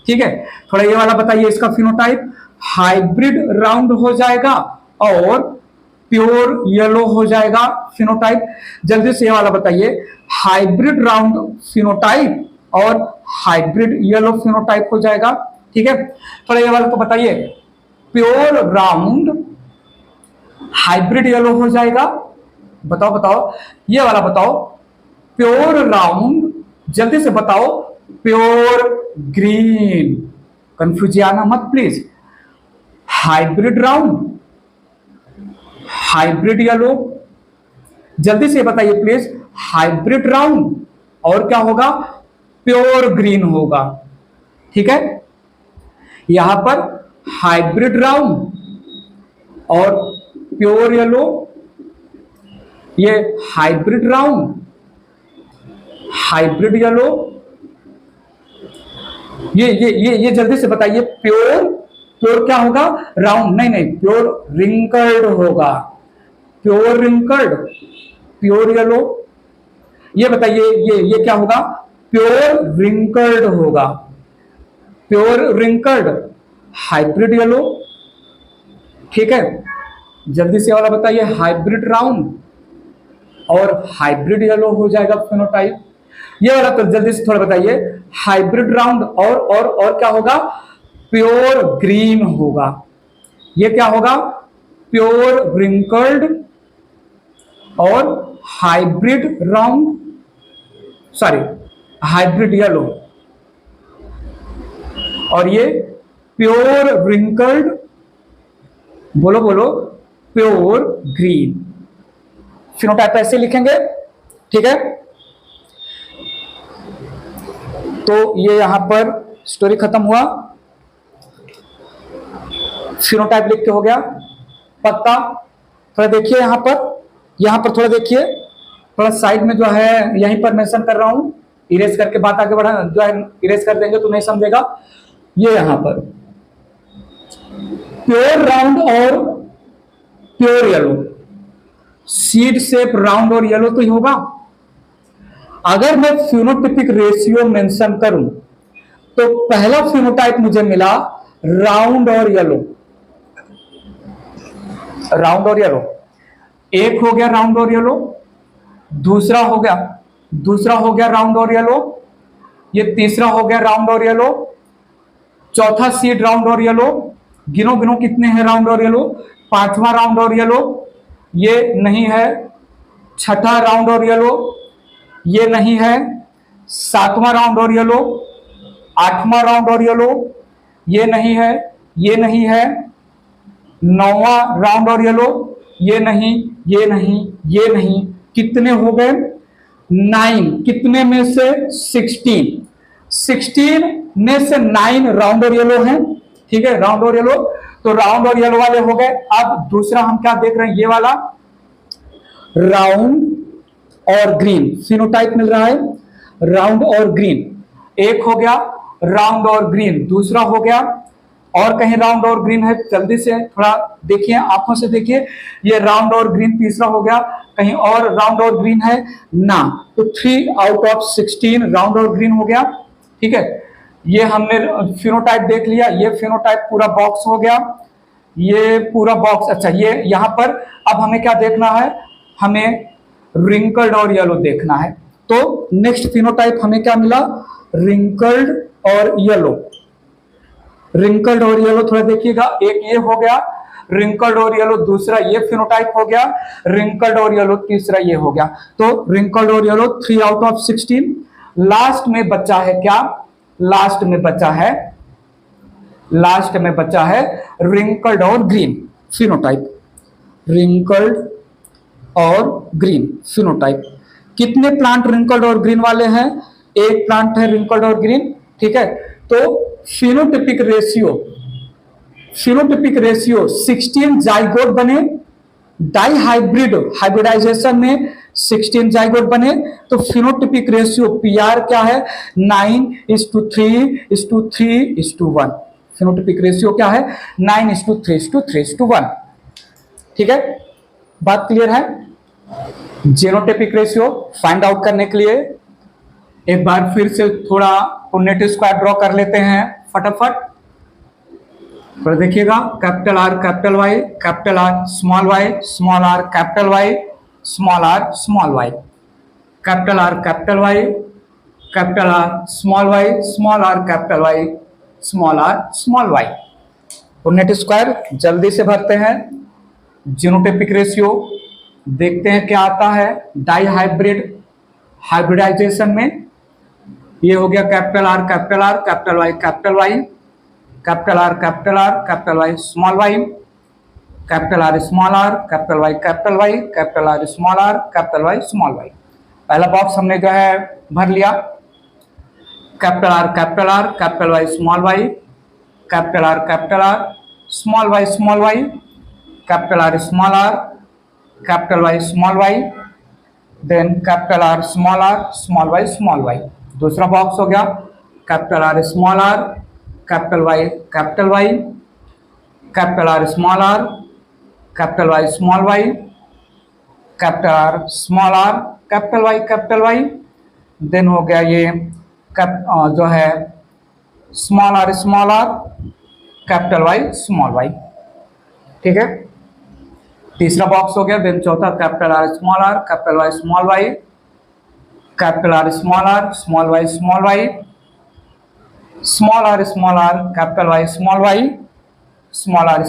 S1: ठीक है, थोड़ा ये वाला बताइए इसका फिनोटाइप, हाइब्रिड राउंड हो जाएगा और प्योर येलो हो जाएगा फिनोटाइप। जल्दी से ये वाला बताइए, हाइब्रिड राउंड फिनोटाइप और हाइब्रिड येलो फिनोटाइप हो जाएगा। ठीक है, थोड़ा ये वाला तो बताइए, प्योर राउंड हाइब्रिड येलो हो जाएगा। बताओ ये वाला बताओ, प्योर राउंड, जल्दी से बताओ, प्योर ग्रीन, कंफ्यूज आना मत please. Hybrid round, hybrid yellow, जल्दी से बताइए प्लीज, हाइब्रिड राउंड और क्या होगा, प्योर ग्रीन होगा। ठीक है, यहां पर हाइब्रिड राउंड और प्योर येलो, ये हाइब्रिड राउंड, हाइब्रिड येलो, ये जल्दी से बताइए, प्योर क्या होगा, राउंड नहीं, प्योर रिंकल्ड होगा, प्योर रिंकल्ड, प्योर येलो। ये बताइए ये क्या होगा, प्योर रिंकल्ड होगा, प्योर रिंकल्ड, हाइब्रिड येलो। ठीक है, जल्दी से वाला बताइए, हाइब्रिड राउंड और हाइब्रिड येलो हो जाएगा फिनोटाइप। ये वाला तो जल्दी से थोड़ा बताइए, हाइब्रिड राउंड और क्या होगा, प्योर ग्रीन होगा। ये क्या होगा, प्योर रिंकल्ड और hybrid round, sorry hybrid yellow, और ये प्योर रिंकल्ड, बोलो प्योर ग्रीन। फिनोटाइप ऐसे लिखेंगे। ठीक है, तो ये यहां पर स्टोरी खत्म हुआ, फिनोटाइप लिख के हो गया पक्का। थोड़ा देखिए यहां पर थोड़ा देखिए, थोड़ा साइड में जो है यहीं पर मेंशन कर रहा हूं, इरेज करके बात आगे बढ़ा, जो है इरेज कर देंगे तो नहीं समझेगा। ये यहां पर प्योर राउंड और pure yellow, seed shape round और येलो तो ही होगा। अगर मैं फिनोटाइपिक रेशियो मेंशन करूं तो पहला फिनोटाइप मुझे मिला राउंड और येलो, राउंड और येलो, एक हो गया राउंड और येलो, दूसरा हो गया राउंड और येलो, ये तीसरा हो गया राउंड और येलो। चौथा सीड राउंड और येलो, गिनो गिनो कितने हैं राउंड और येलो। पांचवा राउंड और येलो, ये नहीं है। छठा राउंड और येलो, ये नहीं है। सातवां राउंड और येलो, आठवां राउंड और येलो, ये नहीं है, ये नहीं है। नौवां राउंड और येलो, ये नहीं, ये नहीं, ये नहीं। कितने हो गए? 9। कितने में से? 16। 16 में से 9 राउंड और येलो हैं। ठीक है, राउंड और येलो। तो राउंड और येलो वाले हो गए। अब दूसरा हम क्या देख रहे हैं? ये वाला राउंड और ग्रीन फिनोटाइप मिल रहा है। राउंड और ग्रीन एक हो गया, राउंड और ग्रीन दूसरा हो गया। और कहीं राउंड और ग्रीन है? जल्दी से थोड़ा देखिए, आंखों से देखिए। ये राउंड और ग्रीन तीसरा हो गया। कहीं और राउंड और ग्रीन है ना? तो 3 आउट ऑफ 16 राउंड और ग्रीन हो गया। ठीक है, ये हमने फिनोटाइप देख लिया। ये फिनोटाइप पूरा बॉक्स हो गया, ये पूरा बॉक्स। अच्छा, ये यहां पर अब हमें क्या देखना है? हमें रिंकल्ड और येलो देखना है। तो नेक्स्ट फिनोटाइप हमें क्या मिला? रिंकल्ड और येलो। रिंकल्ड और येलो थोड़ा देखिएगा। एक ये हो गया रिंकल्ड और येलो, दूसरा ये फिनोटाइप हो गया रिंकल्ड और येलो, तीसरा ये हो गया। तो रिंकल्ड और येलो 3 आउट ऑफ 16। लास्ट में बचा है क्या? लास्ट में बचा है, लास्ट में बचा है रिंकल्ड और ग्रीन फिनोटाइप। रिंकल्ड और ग्रीन फिनोटाइप। कितने प्लांट रिंकल्ड और ग्रीन वाले हैं? एक प्लांट है रिंकल्ड और ग्रीन। ठीक है, तो phenotypic ratio, phenotypic ratio 16 zygote बने। डाई हाइब्रिड हाइब्रिडाइजेशन में 16 जाइगोट बने। तो फिनोटिपिक रेशियो पीआर क्या है? 9:3:3:1। फिनोटिपिक रेशियो क्या है? 9:3:3:1। ठीक है, बात क्लियर है? जीनोटाइपिक रेशियो फाइंड आउट करने के लिए एक बार फिर से थोड़ा पुन्नेट स्क्वायर ड्रॉ कर लेते हैं फटाफट। पर देखिएगा, capital R capital Y, capital R small Y, small R capital Y, small R small Y, capital R capital Y, capital R small Y, small R capital Y, small R small Y. Punnett square जल्दी से भरते हैं। Genotypic ratio देखते हैं क्या आता है। Die hybrid hybridisation में ये हो गया capital R capital R, capital Y capital Y, capital R capital R, capital Y small Y, capital R small R, capital Y capital Y, capital R small R, capital Y small Y. पहला box हमने जो है भर लिया। Capital R capital R, capital Y small Y, capital R capital R, small Y small Y, capital R small R, capital Y small Y, then capital R small Y small Y. दूसरा box हो गया capital R small R, capital Y capital Y, capital R small R, capital Y small Y, capital R small R, capital Y. Then हो गया ये जो है small R, capital Y small Y. ठीक है, तीसरा बॉक्स हो गया। देन चौथा capital R, capital Y small Y, capital R, small Y small Y, small R, capital Y small Y, small R,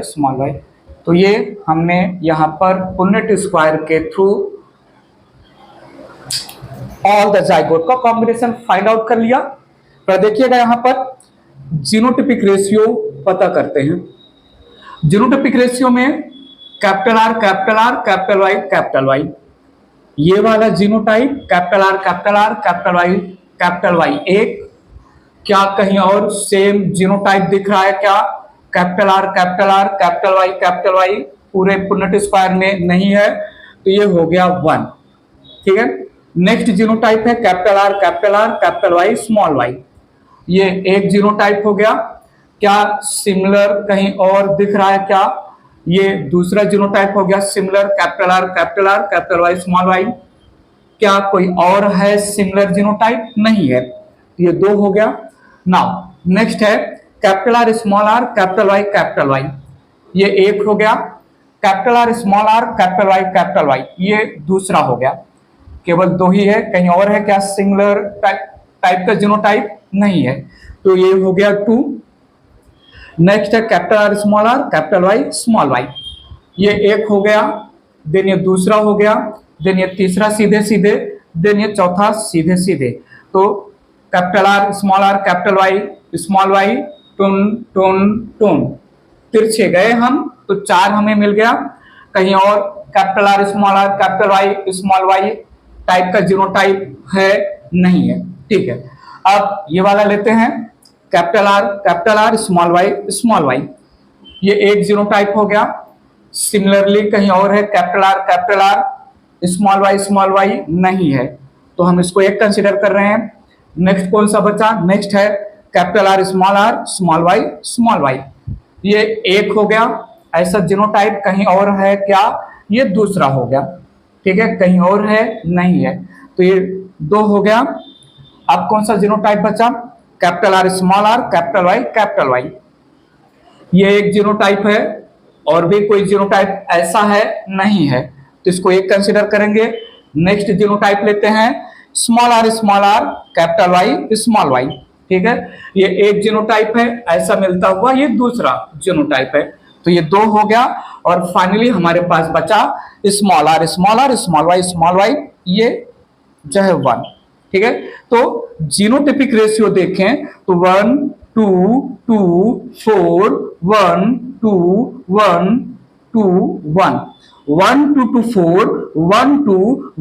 S1: small Y. तो ये हमने यहाँ पर पुन्नेट स्क्वायर के थ्रू ऑल द जाइगोट का कॉम्बिनेशन फाइंड आउट कर लिया। पर देखिएगा यहाँ पर जीनोटाइपिक रेशियो पता करते हैं। जीनोटाइपिक रेशियो में कैपिटल आर, कैपिटल वाई, ये वाला genotype capital R, capital Y एक। क्या कहीं और सेम जीनोटाइप दिख रहा है क्या? कैपिटल आर, कैपिटल वाई पूरे पुन्नेट स्क्वायर में नहीं है, तो ये हो गया 1। ठीक है, नेक्स्ट जीनोटाइप है capital R, capital Y small Y, ये एक जीनोटाइप हो गया। क्या सिमिलर कहीं और दिख रहा है क्या? ये दूसरा जीनोटाइप हो गया similar capital R, capital Y small Y. क्या कोई और है सिमिलर जीनोटाइप? नहीं है, ये 2 हो गया। नाउ नेक्स्ट है कैपिटल आर, कैपिटल वाई, ये एक हो गया। कैपिटल आर, कैपिटल वाई, ये दूसरा हो गया। केवल 2 ही है, कहीं और है क्या सिमिलर टाइप? टाइप का जीनोटाइप नहीं है। तो ये हो गया 2। नेक्स्ट है capital R capital Y small Y, ये एक हो गया, देन ये दूसरा हो गया, देन ये तीसरा सीधे सीधे, देन ये चौथा सीधे सीधे। तो capital R capital Y small Y, टून टून टून, तिरछे गए हम तो 4 हमें मिल गया। कहीं और capital R capital Y small Y type का जीनोटाइप है नहीं है। ठीक है, अब ये वाला लेते हैं कैपिटल आर स्मॉल वाई, ये एक जीनोटाइप हो गया। सिमिलरली कहीं और है कैपिटल आर स्मॉल वाई नहीं है, तो हम इसको एक कंसीडर कर रहे हैं। नेक्स्ट कौन सा बचा? नेक्स्ट है कैपिटल आर स्मॉल वाई, ये एक हो गया। ऐसा जीनोटाइप कहीं और है क्या? ये दूसरा हो गया। ठीक है, कहीं और है नहीं है, तो ये 2 हो गया। अब कौन सा जीनोटाइप बचा? कैपिटल आर कैपिटल वाई, ये एक जीनोटाइप है, और भी कोई जीनोटाइप ऐसा है नहीं है, तो इसको एक कंसीडर करेंगे। नेक्स्ट जीनोटाइप लेते हैं small R capital Y small Y. ठीक है, ये एक जीनोटाइप है, ऐसा मिलता हुआ ये दूसरा जीनोटाइप है, तो ये 2 हो गया। और फाइनली हमारे पास बचा स्मॉल आर स्मॉल वाई, ये जो है 1। ठीक है, तो जीनोटिपिक रेशियो देखें तो 1 2 2 4 1 2 1 2 1 1 2 2 4 1 2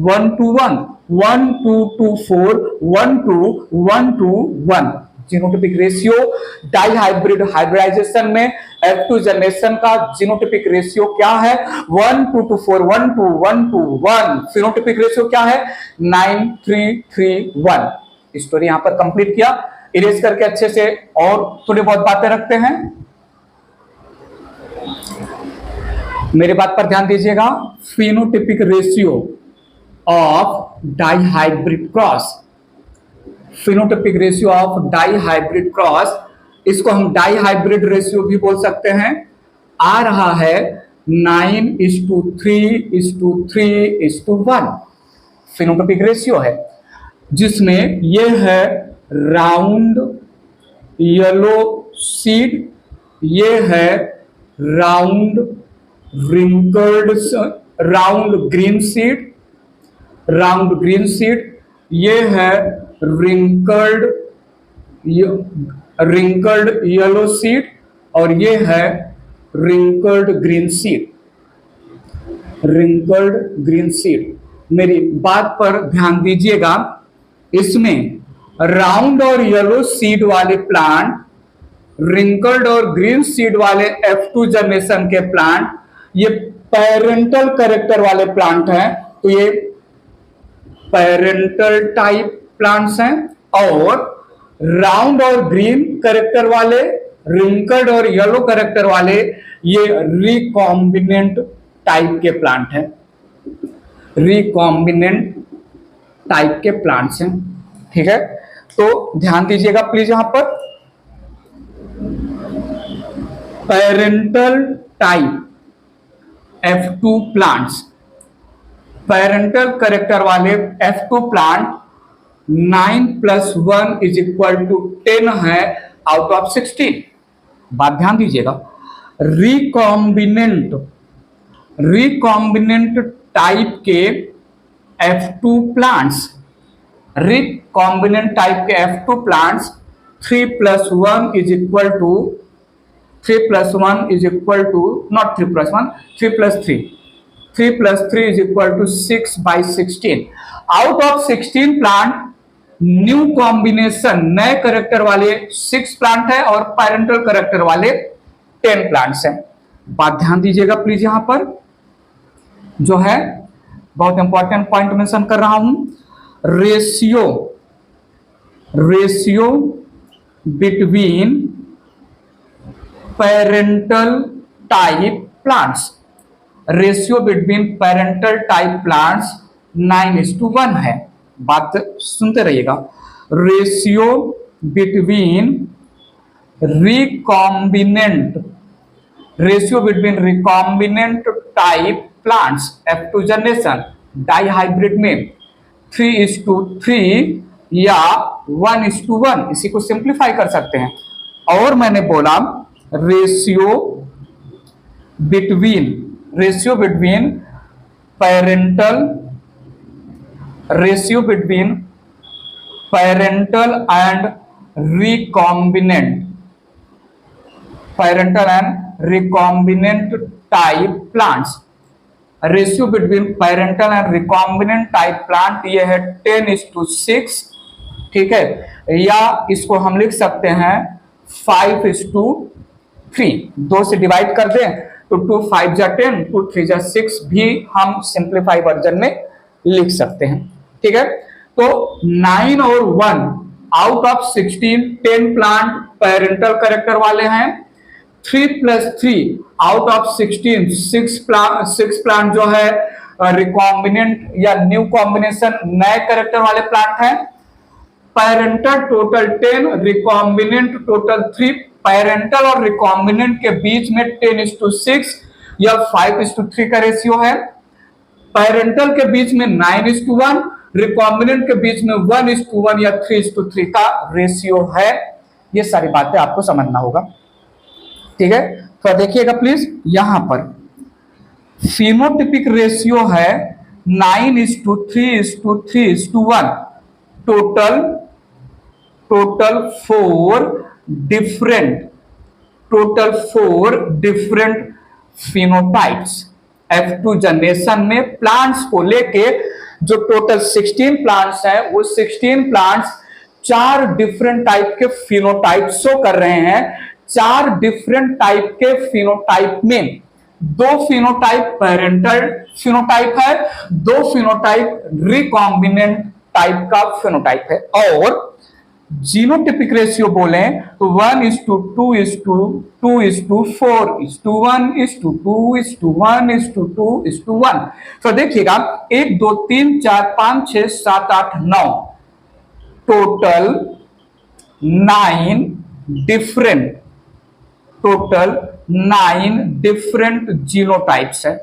S1: 1 2 1 1 2 2 4 1 2 1 2 1। जीनोटिपिक रेशियो डाइहाइब्रिड हाइब्रिडाइजेशन में F2 जनरेशन का जीनोटिपिक रेशियो क्या है? 1 2 2 4 1 2 1 2 1। फिनोटिपिक रेशियो क्या है? 9 3 3 1। स्टोरी यहां पर कंप्लीट किया। इरेज करके अच्छे से और थोड़ी बहुत बातें रखते हैं। मेरी बात पर ध्यान दीजिएगा। Phenotypic ratio of dihybrid cross, phenotypic ratio of dihybrid cross, इसको हम डाइहाइब्रिड रेशियो भी बोल सकते हैं, आ रहा है 9:3:3:1 फिनोटिपिक रेशियो है, जिसमें ये है राउंड येलो सीड, ये है round wrinkled round green seed, ये है रिंकल्ड येलो सीड, और ये है रिंकल्ड ग्रीन सीड। मेरी बात पर ध्यान दीजिएगा। इसमें राउंड और येलो सीड वाले प्लांट, रिंकल्ड और ग्रीन सीड वाले F2 जनरेशन के प्लांट, ये पेरेंटल कैरेक्टर वाले प्लांट हैं, तो ये पेरेंटल टाइप प्लांट्स हैं। और राउंड और ग्रीन कैरेक्टर वाले, रिंकल्ड और येलो कैरेक्टर वाले, ये रिकॉम्बिनेंट टाइप के प्लांट हैं, रिकॉम्बिनेंट टाइप के प्लांट्स हैं। ठीक है, तो ध्यान दीजिएगा प्लीज यहां पर। Parental type F2 plants, parental character वाले F2 प्लांट 9 + 1 = 10 है आउट ऑफ 16। बात ध्यान दीजिएगा। रिकॉम्बिनेंट टाइप के F2 प्लांट्स, रिकॉम्बिनेंट टाइप के F2 plants 3 + 1 = 3 + 1 = not 3 + 1, 3 + 3, 3 + 3 = 6/16। Out of 16 plant new combination, नए करेक्टर वाले 6 प्लांट है, और पेरेंटल करेक्टर वाले 10 प्लांट्स हैं। बात ध्यान दीजिएगा प्लीज। यहां पर जो है बहुत इंपॉर्टेंट पॉइंट मेंशन कर रहा हूं, ratio between parental type plants, ratio between parental type plants 9:1 है। बात सुनते रहिएगा। Ratio between recombinant type plants F2 generation dihybrid में 3:3 या 1:1, इसी को सिंप्लीफाई कर सकते हैं। और मैंने बोला ratio between parental and recombinant type plants. Ratio between parental and recombinant type plant ये है 10:6, ठीक है, या इसको हम लिख सकते हैं 5:3। 2 से डिवाइड कर दें तो 2 5 जा 10, 2 3 जा 6 भी हम सिंप्लीफाई वर्जन में लिख सकते हैं, ठीक है। तो 9 और 1 out of 16 10 plant parental character वाले हैं। 3 + 3 आउट ऑफ 16 6 प्लांट जो है रिकॉम्बिनेंट या न्यू कॉम्बिनेशन नए कैरेक्टर वाले प्लांट हैं। Parental total 10, recombinant total 3। Parental और रिकॉम्बिनेंट के बीच में 10:6 या 5:3 का रेशियो है। पैरेंटल के बीच में 9:1, रिकॉम्बिनेंट के बीच में 1:1 या 3:3 का रेशियो है। ये सारी बातें आपको समझना होगा, ठीक है। तो देखिएगा प्लीज, यहां पर फिनोटिपिक रेशियो है 9:3:3:1। Total 4 different phenotypes. F2 generation में प्लांट्स को लेके जो टोटल 16 प्लांट्स हैं, वो 16 प्लांट्स 4 डिफरेंट टाइप के फिनोटाइप शो कर रहे हैं। 4 डिफरेंट टाइप के फिनोटाइप में 2 फिनोटाइप पैरेंटल फिनोटाइप है, 2 फिनोटाइप रिकॉम्बिनेंट टाइप का फिनोटाइप है। और जीनोटिपिक रेशियो बोले तो 1:2:4:1:2:1:2:1। तो देखिएगा 1 2 3 4 5 6 7 8 9 टोटल 9 डिफरेंट जीनोटाइप्स है,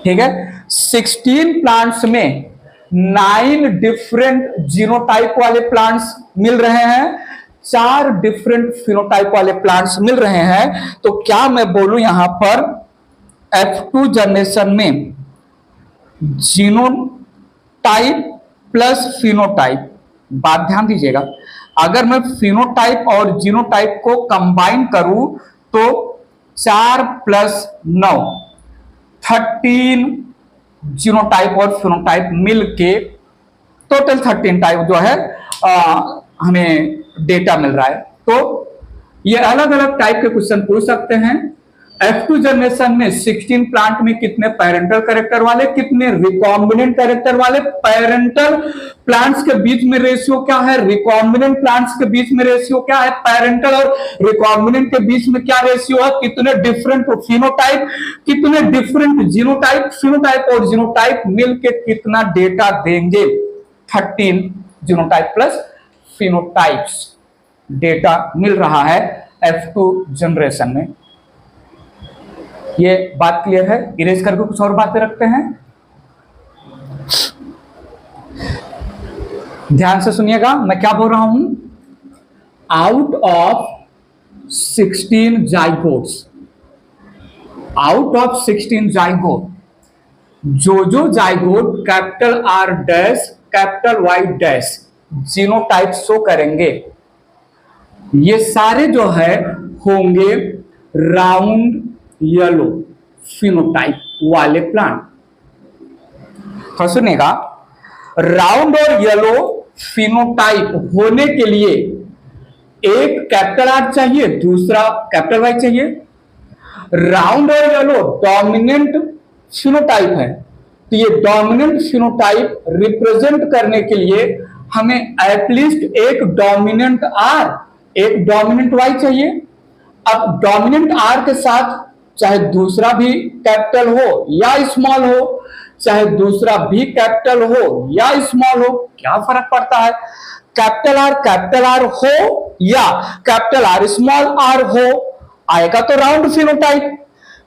S1: ठीक है। 16 प्लांट्स में 9 डिफरेंट जीनोटाइप वाले प्लांट्स मिल रहे हैं, 4 डिफरेंट फिनोटाइप वाले प्लांट्स मिल रहे हैं। तो क्या मैं बोलूं यहां पर F2 जनरेशन में जीनोटाइप प्लस फिनोटाइप, बात ध्यान दीजिएगा, अगर मैं फिनोटाइप और जीनोटाइप को कंबाइन करूं तो 4 + 9 13 जीनोटाइप और फिनोटाइप मिलके टोटल 13 टाइप जो है हमें डेटा मिल रहा है। तो ये अलग अलग टाइप के क्वेश्चन पूछ सकते हैं। F2 जनरेशन में 16 प्लांट में कितने पैरेंटल कैरेक्टर वाले, कितने रिकॉम्बिनेंट कैरेक्टर वाले, पैरेंटल प्लांट्स के बीच में रेशियो क्या है, रिकॉम्बिनेंट प्लांट्स के बीच में रेशियो क्या है, पैरेंटल और रिकॉम्बिनेंट के बीच में क्या रेशियो है, कितने डिफरेंट फिनोटाइप, कितने डिफरेंट जीनोटाइप, फिनोटाइप और जीनोटाइप मिलके कितना डेटा देंगे। 13 जीनोटाइप प्लस फिनोटाइप्स डेटा मिल रहा है F2 जनरेशन में। ये बात क्लियर है। इरेज करके कुछ और बातें रखते हैं, ध्यान से सुनिएगा मैं क्या बोल रहा हूं। आउट ऑफ 16 जाइगोट, जो zygote capital R dash capital Y dash genotype show करेंगे, ये सारे जो है होंगे राउंड येलो फिनोटाइप वाले प्लांट। तो सुनिएगा, राउंड और येलो फिनोटाइप होने के लिए एक कैपिटल R चाहिए, दूसरा कैपिटल Y चाहिए। राउंड और येलो डोमिनेंट फिनोटाइप है, तो ये डोमिनेंट फिनोटाइप रिप्रेजेंट करने के लिए हमें एटलीस्ट एक डोमिनेंट R, एक डोमिनेंट Y चाहिए। अब डोमिनेंट R के साथ चाहे दूसरा भी कैपिटल हो या स्मॉल हो, चाहे दूसरा भी कैपिटल हो या स्मॉल हो, क्या फर्क पड़ता है। कैपिटल R हो या कैपिटल R स्मॉल r हो, आएगा तो राउंड फिनोटाइप।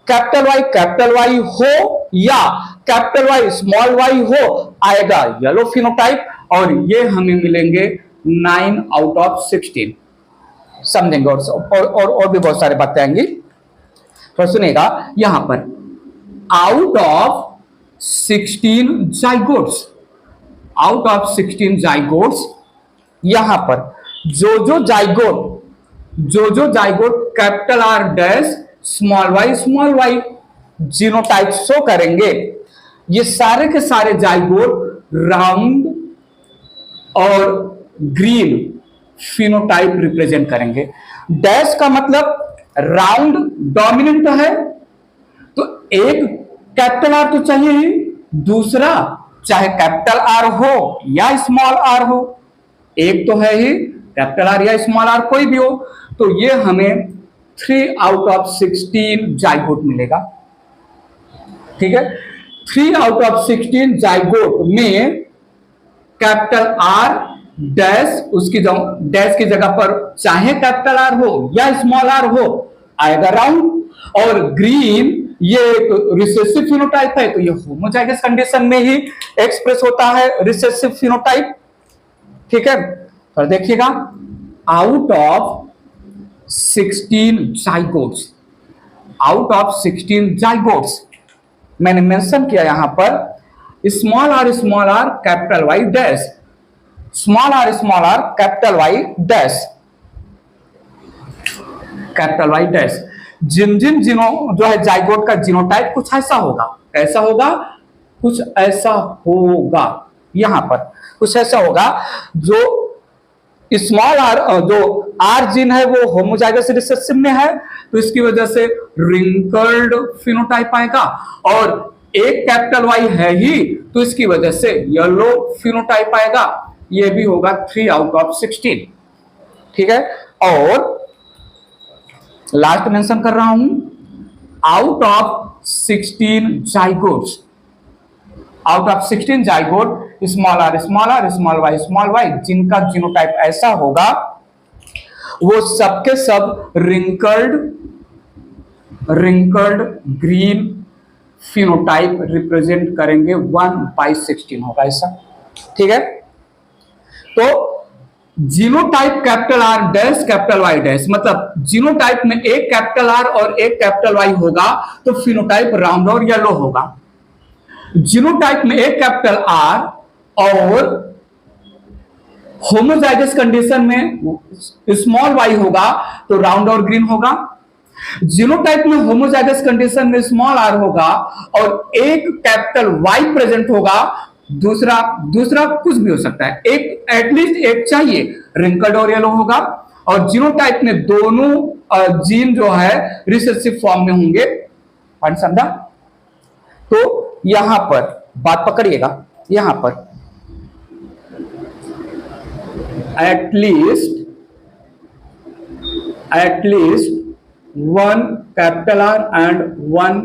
S1: कैपिटल Y हो या कैपिटल Y स्मॉल y हो, आएगा येलो फिनोटाइप। और ये हमें मिलेंगे 9 आउट ऑफ 16। समझेंगे और भी बहुत सारे बातें आएंगी। तो सुनेगा यहां पर out of 16 zygotes, out of 16 zygotes, यहां पर जो zygote capital R dash small Y genotype show करेंगे, ये सारे के सारे जाइगोट राउंड और ग्रीन फिनोटाइप रिप्रेजेंट करेंगे। डैश का मतलब राउंड डोमिनेंट है, तो एक कैपिटल आर तो चाहिए ही, दूसरा चाहे कैपिटल आर हो या स्मॉल आर हो, एक तो है ही कैपिटल आर या स्मॉल आर कोई भी हो, तो ये हमें 3 आउट ऑफ 16 जाइगोट मिलेगा। ठीक है, 3 आउट ऑफ 16 जाइगोट में कैपिटल आर डैश, उसकी डैश की जगह पर चाहे कैपिटल आर हो या स्मॉल आर हो आएगा राउंड, और ग्रीन ये एक रिसेसिव फिनोटाइप है, तो ये होमोजाइगस कंडीशन में ही एक्सप्रेस होता है रिसेसिव फिनोटाइप। ठीक है, और देखिएगा out of 16 zygotes, out of 16 zygotes मैंने मेंशन किया यहां पर small R capital Y dash, small R capital Y dash, capital Y dash. जिनों जो है जाइगोट का जीनोटाइप कुछ ऐसा होगा, कैसा होगा, कुछ ऐसा होगा, यहां पर कुछ ऐसा होगा, जो स्मॉल आर, जो आर जीन है वो होमोजाइगस रिसेसिव में है, तो इसकी वजह से रिंकल्ड फिनोटाइप आएगा, और एक कैपिटल वाई है ही, तो इसकी वजह से येलो फिनोटाइप आएगा, ये भी होगा 3 आउट ऑफ 16। ठीक है, और लास्ट मेंशन कर रहा हूं out of 16 zygotes, out of 16 zygote small Y जिनका जीनोटाइप ऐसा होगा, वो सबके सब रिंकल्ड ग्रीन फिनोटाइप रिप्रेजेंट करेंगे, 1/16 होगा ऐसा। ठीक है, तो genotype capital R dash capital Y dash, मतलब जीनोटाइप में एक कैपिटल आर और एक कैपिटल वाई होगा तो फिनोटाइप राउंड और येलो होगा। जीनोटाइप में एक कैपिटल आर और होमोजाइगस कंडीशन में स्मॉल वाई होगा तो राउंड और ग्रीन होगा। जीनोटाइप में होमोजाइगस कंडीशन में स्मॉल आर होगा और एक कैपिटल वाई प्रेजेंट होगा, दूसरा कुछ भी हो सकता है, एक एटलीस्ट एक चाहिए, रिंकल्ड और येलो होगा। और जीनोटाइप में दोनों जीन जो है रिसेसिव फॉर्म में होंगे। पॉइंट समझा? तो यहां पर बात पकड़िएगा, यहां पर at least one capital R and one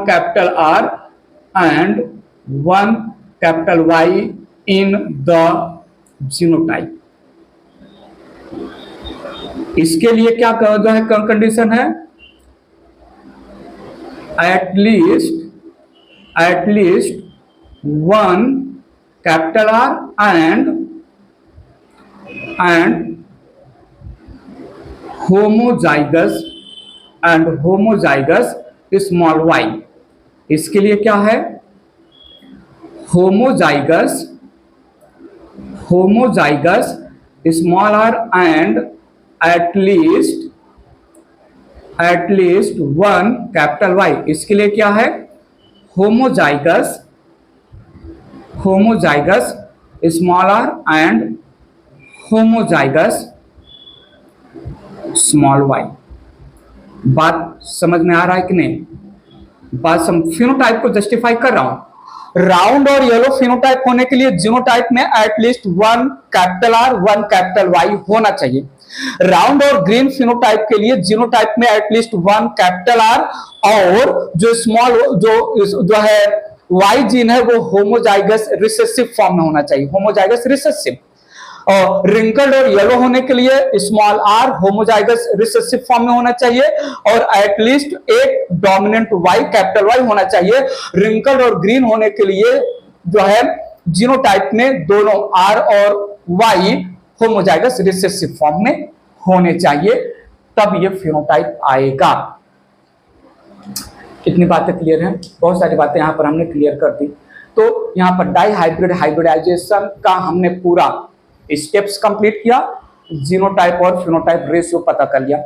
S1: capital are and one capital Y in the genotype। इसके लिए क्या जो है कंडीशन है, at least one capital R and homozygous small Y. इसके लिए क्या है, homozygous small R and at least one capital Y. इसके लिए क्या है, homozygous small R and homozygous small Y. बात समझ में आ रहा है कि नहीं? बात फिनोटाइप को जस्टिफाई कर रहा हूं। राउंड और येलो फिनोटाइप होने के लिए जीनोटाइप में at least one capital R one capital Y होना चाहिए। राउंड और ग्रीन फिनोटाइप के लिए जीनोटाइप में एटलीस्ट वन कैपिटल आर और जो स्मॉल जो है वाई जीन है वो होमोजाइगस रिसेसिव फॉर्म में होना चाहिए, होमोजाइगस रिसेसिव। और रिंकल्ड और येलो होने के लिए small R homozygous recessive form में होना चाहिए और एटलीस्ट एक डोमिनेंट वाई कैपिटल वाई होना चाहिए। रिंकल्ड और ग्रीन होने के लिए जो है जीनोटाइप में दोनों R और Y होमोजाइगस रिसेसिव फॉर्म में होने चाहिए, तब ये फिनोटाइप आएगा। कितनी बातें क्लियर हैं? बहुत सारी बातें यहां पर हमने क्लियर कर दी। तो यहां पर डाई हाइब्रिड हाइब्रिडाइजेशन का हमने पूरा स्टेप्स कंप्लीट किया, जीनोटाइप और फिनोटाइप रेशियो पता कर लिया।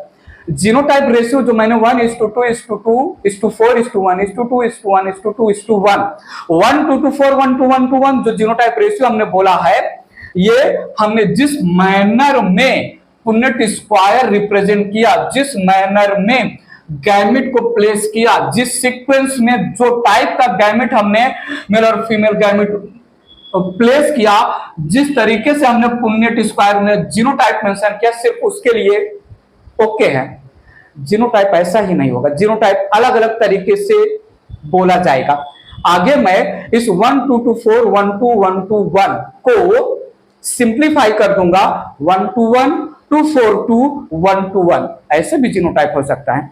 S1: जीनोटाइप रेशियो जो मैंने 1:2:4:1:2:1:2:1 जो जीनोटाइप रेशियो हमने बोला है, ये हमने जिस मैनर में पुनेट स्क्वायर रिप्रेजेंट किया, जिस मैनर में गैमेट को प्लेस किया, जिस सीक्वेंस में जो टाइप का गैमेट हमने मेल और फीमेल गैमेट प्लेस किया, जिस तरीके से हमने पुनेट स्क्वायर में जीनोटाइप मेंशन किया, सिर्फ उसके लिए ओके है। जीनोटाइप ऐसा ही नहीं होगा, जीनोटाइप अलग अलग तरीके से बोला जाएगा। आगे मैं इस 1:2:4:1:2:1:2:1 को सिंप्लीफाई कर दूंगा 1:1:2:4:2:1:2:1, ऐसे भी जीनोटाइप हो सकता है।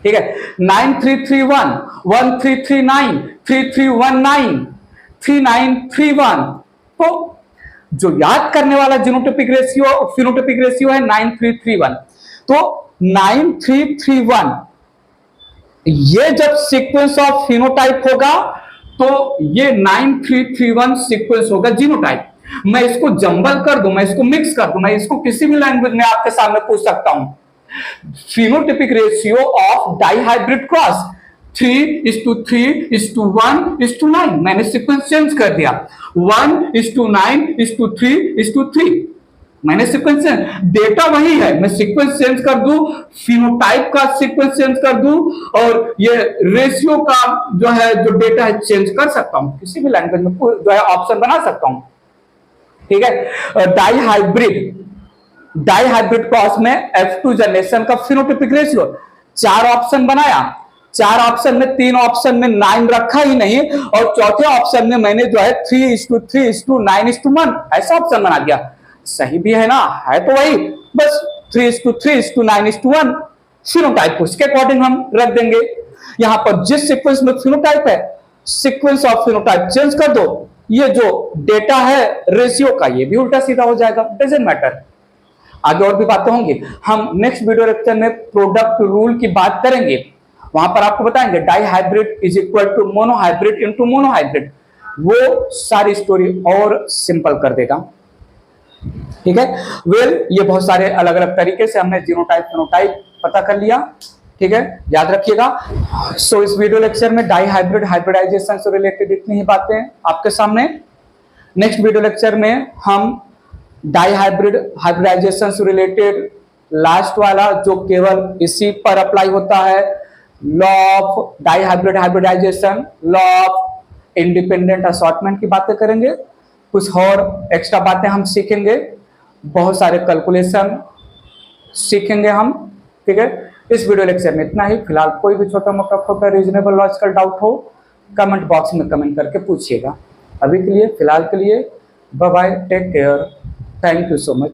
S1: ठीक है, 9:3:3:1, 1:3:3:9, 3:3:1:9, 3:9:3:1। तो जो याद करने वाला जीनोटाइपिक रेशियो फिनोटाइपिक रेशियो है 9:3:3:1। तो 9:3:3:1 ये जब सीक्वेंस ऑफ फिनोटाइप होगा तो ये 9:3:3:1 सीक्वेंस होगा जीनोटाइप। मैं इसको जंबल कर दूं, मैं इसको मिक्स कर दूं, मैं इसको किसी भी लैंग्वेज में आपके सामने पूछ सकता हूं। Phenotypic ratio of dihybrid cross 3:3:1:9, मैंने सीक्वेंस चेंज कर दिया। 1:9:3:3, मैंने सीक्वेंस चेंज, डेटा वही है, मैं सीक्वेंस चेंज कर दूं, फिनोटाइप का सीक्वेंस चेंज कर दूं, और ये रेशियो का जो है जो डेटा है चेंज कर सकता हूं, किसी भी लैंग्वेज में जो है ऑप्शन बना सकता हूं। ठीक है, डाई हाइब्रिड क्रॉस में F2 जनरेशन का फिनोटाइपिक रेशियो 4 ऑप्शन बनाया, 4 ऑप्शन में 3 ऑप्शन में 9 रखा ही नहीं, और चौथे ऑप्शन में मैंने जो है 3:3:9:1 ऐसा ऑप्शन बना दिया। सही भी है ना, है तो वही, बस 3:3:9:1 फिनोटाइप, उसके अकॉर्डिंग हम रख देंगे। यहां पर जिस सीक्वेंस में फिनोटाइप है, सीक्वेंस ऑफ फिनोटाइप चेंज कर दो, ये जो डेटा है रेशियो का ये भी उल्टा सीधा हो जाएगा, डजंट मैटर। आगे और भी बातें होंगी, हम नेक्स्ट वीडियो लेक्चर में प्रोडक्ट रूल की बात करेंगे, वहां पर आपको बताएंगे dihybrid is equal to monohybrid into monohybrid, वो सारी स्टोरी और सिंपल कर देगा। ठीक है, ये बहुत सारे अलग अलग तरीके से हमने जीनोटाइप फिनोटाइप पता कर लिया। ठीक है, याद रखिएगा। सो इस वीडियो लेक्चर में डाई हाइब्रिड हाइब्रिडाइजेशन से रिलेटेड इतनी ही बातें आपके सामने। नेक्स्ट वीडियो लेक्चर में हम डाई हाइब्रिड हाइब्रिडाइजेशन से रिलेटेड लास्ट वाला जो केवल इसी पर अप्लाई होता है, law of die hybrid hybridization, law of independent assortment की बातें करेंगे। कुछ और एक्स्ट्रा बातें हम सीखेंगे, बहुत सारे कैलकुलेशन सीखेंगे हम। ठीक है, इस वीडियो लेक्चर में इतना ही। फिलहाल कोई भी छोटा मोटा रीजनेबल लॉजिकल डाउट हो कमेंट बॉक्स में कमेंट करके पूछिएगा। अभी के लिए फिलहाल के लिए bye bye, take care, thank you so much.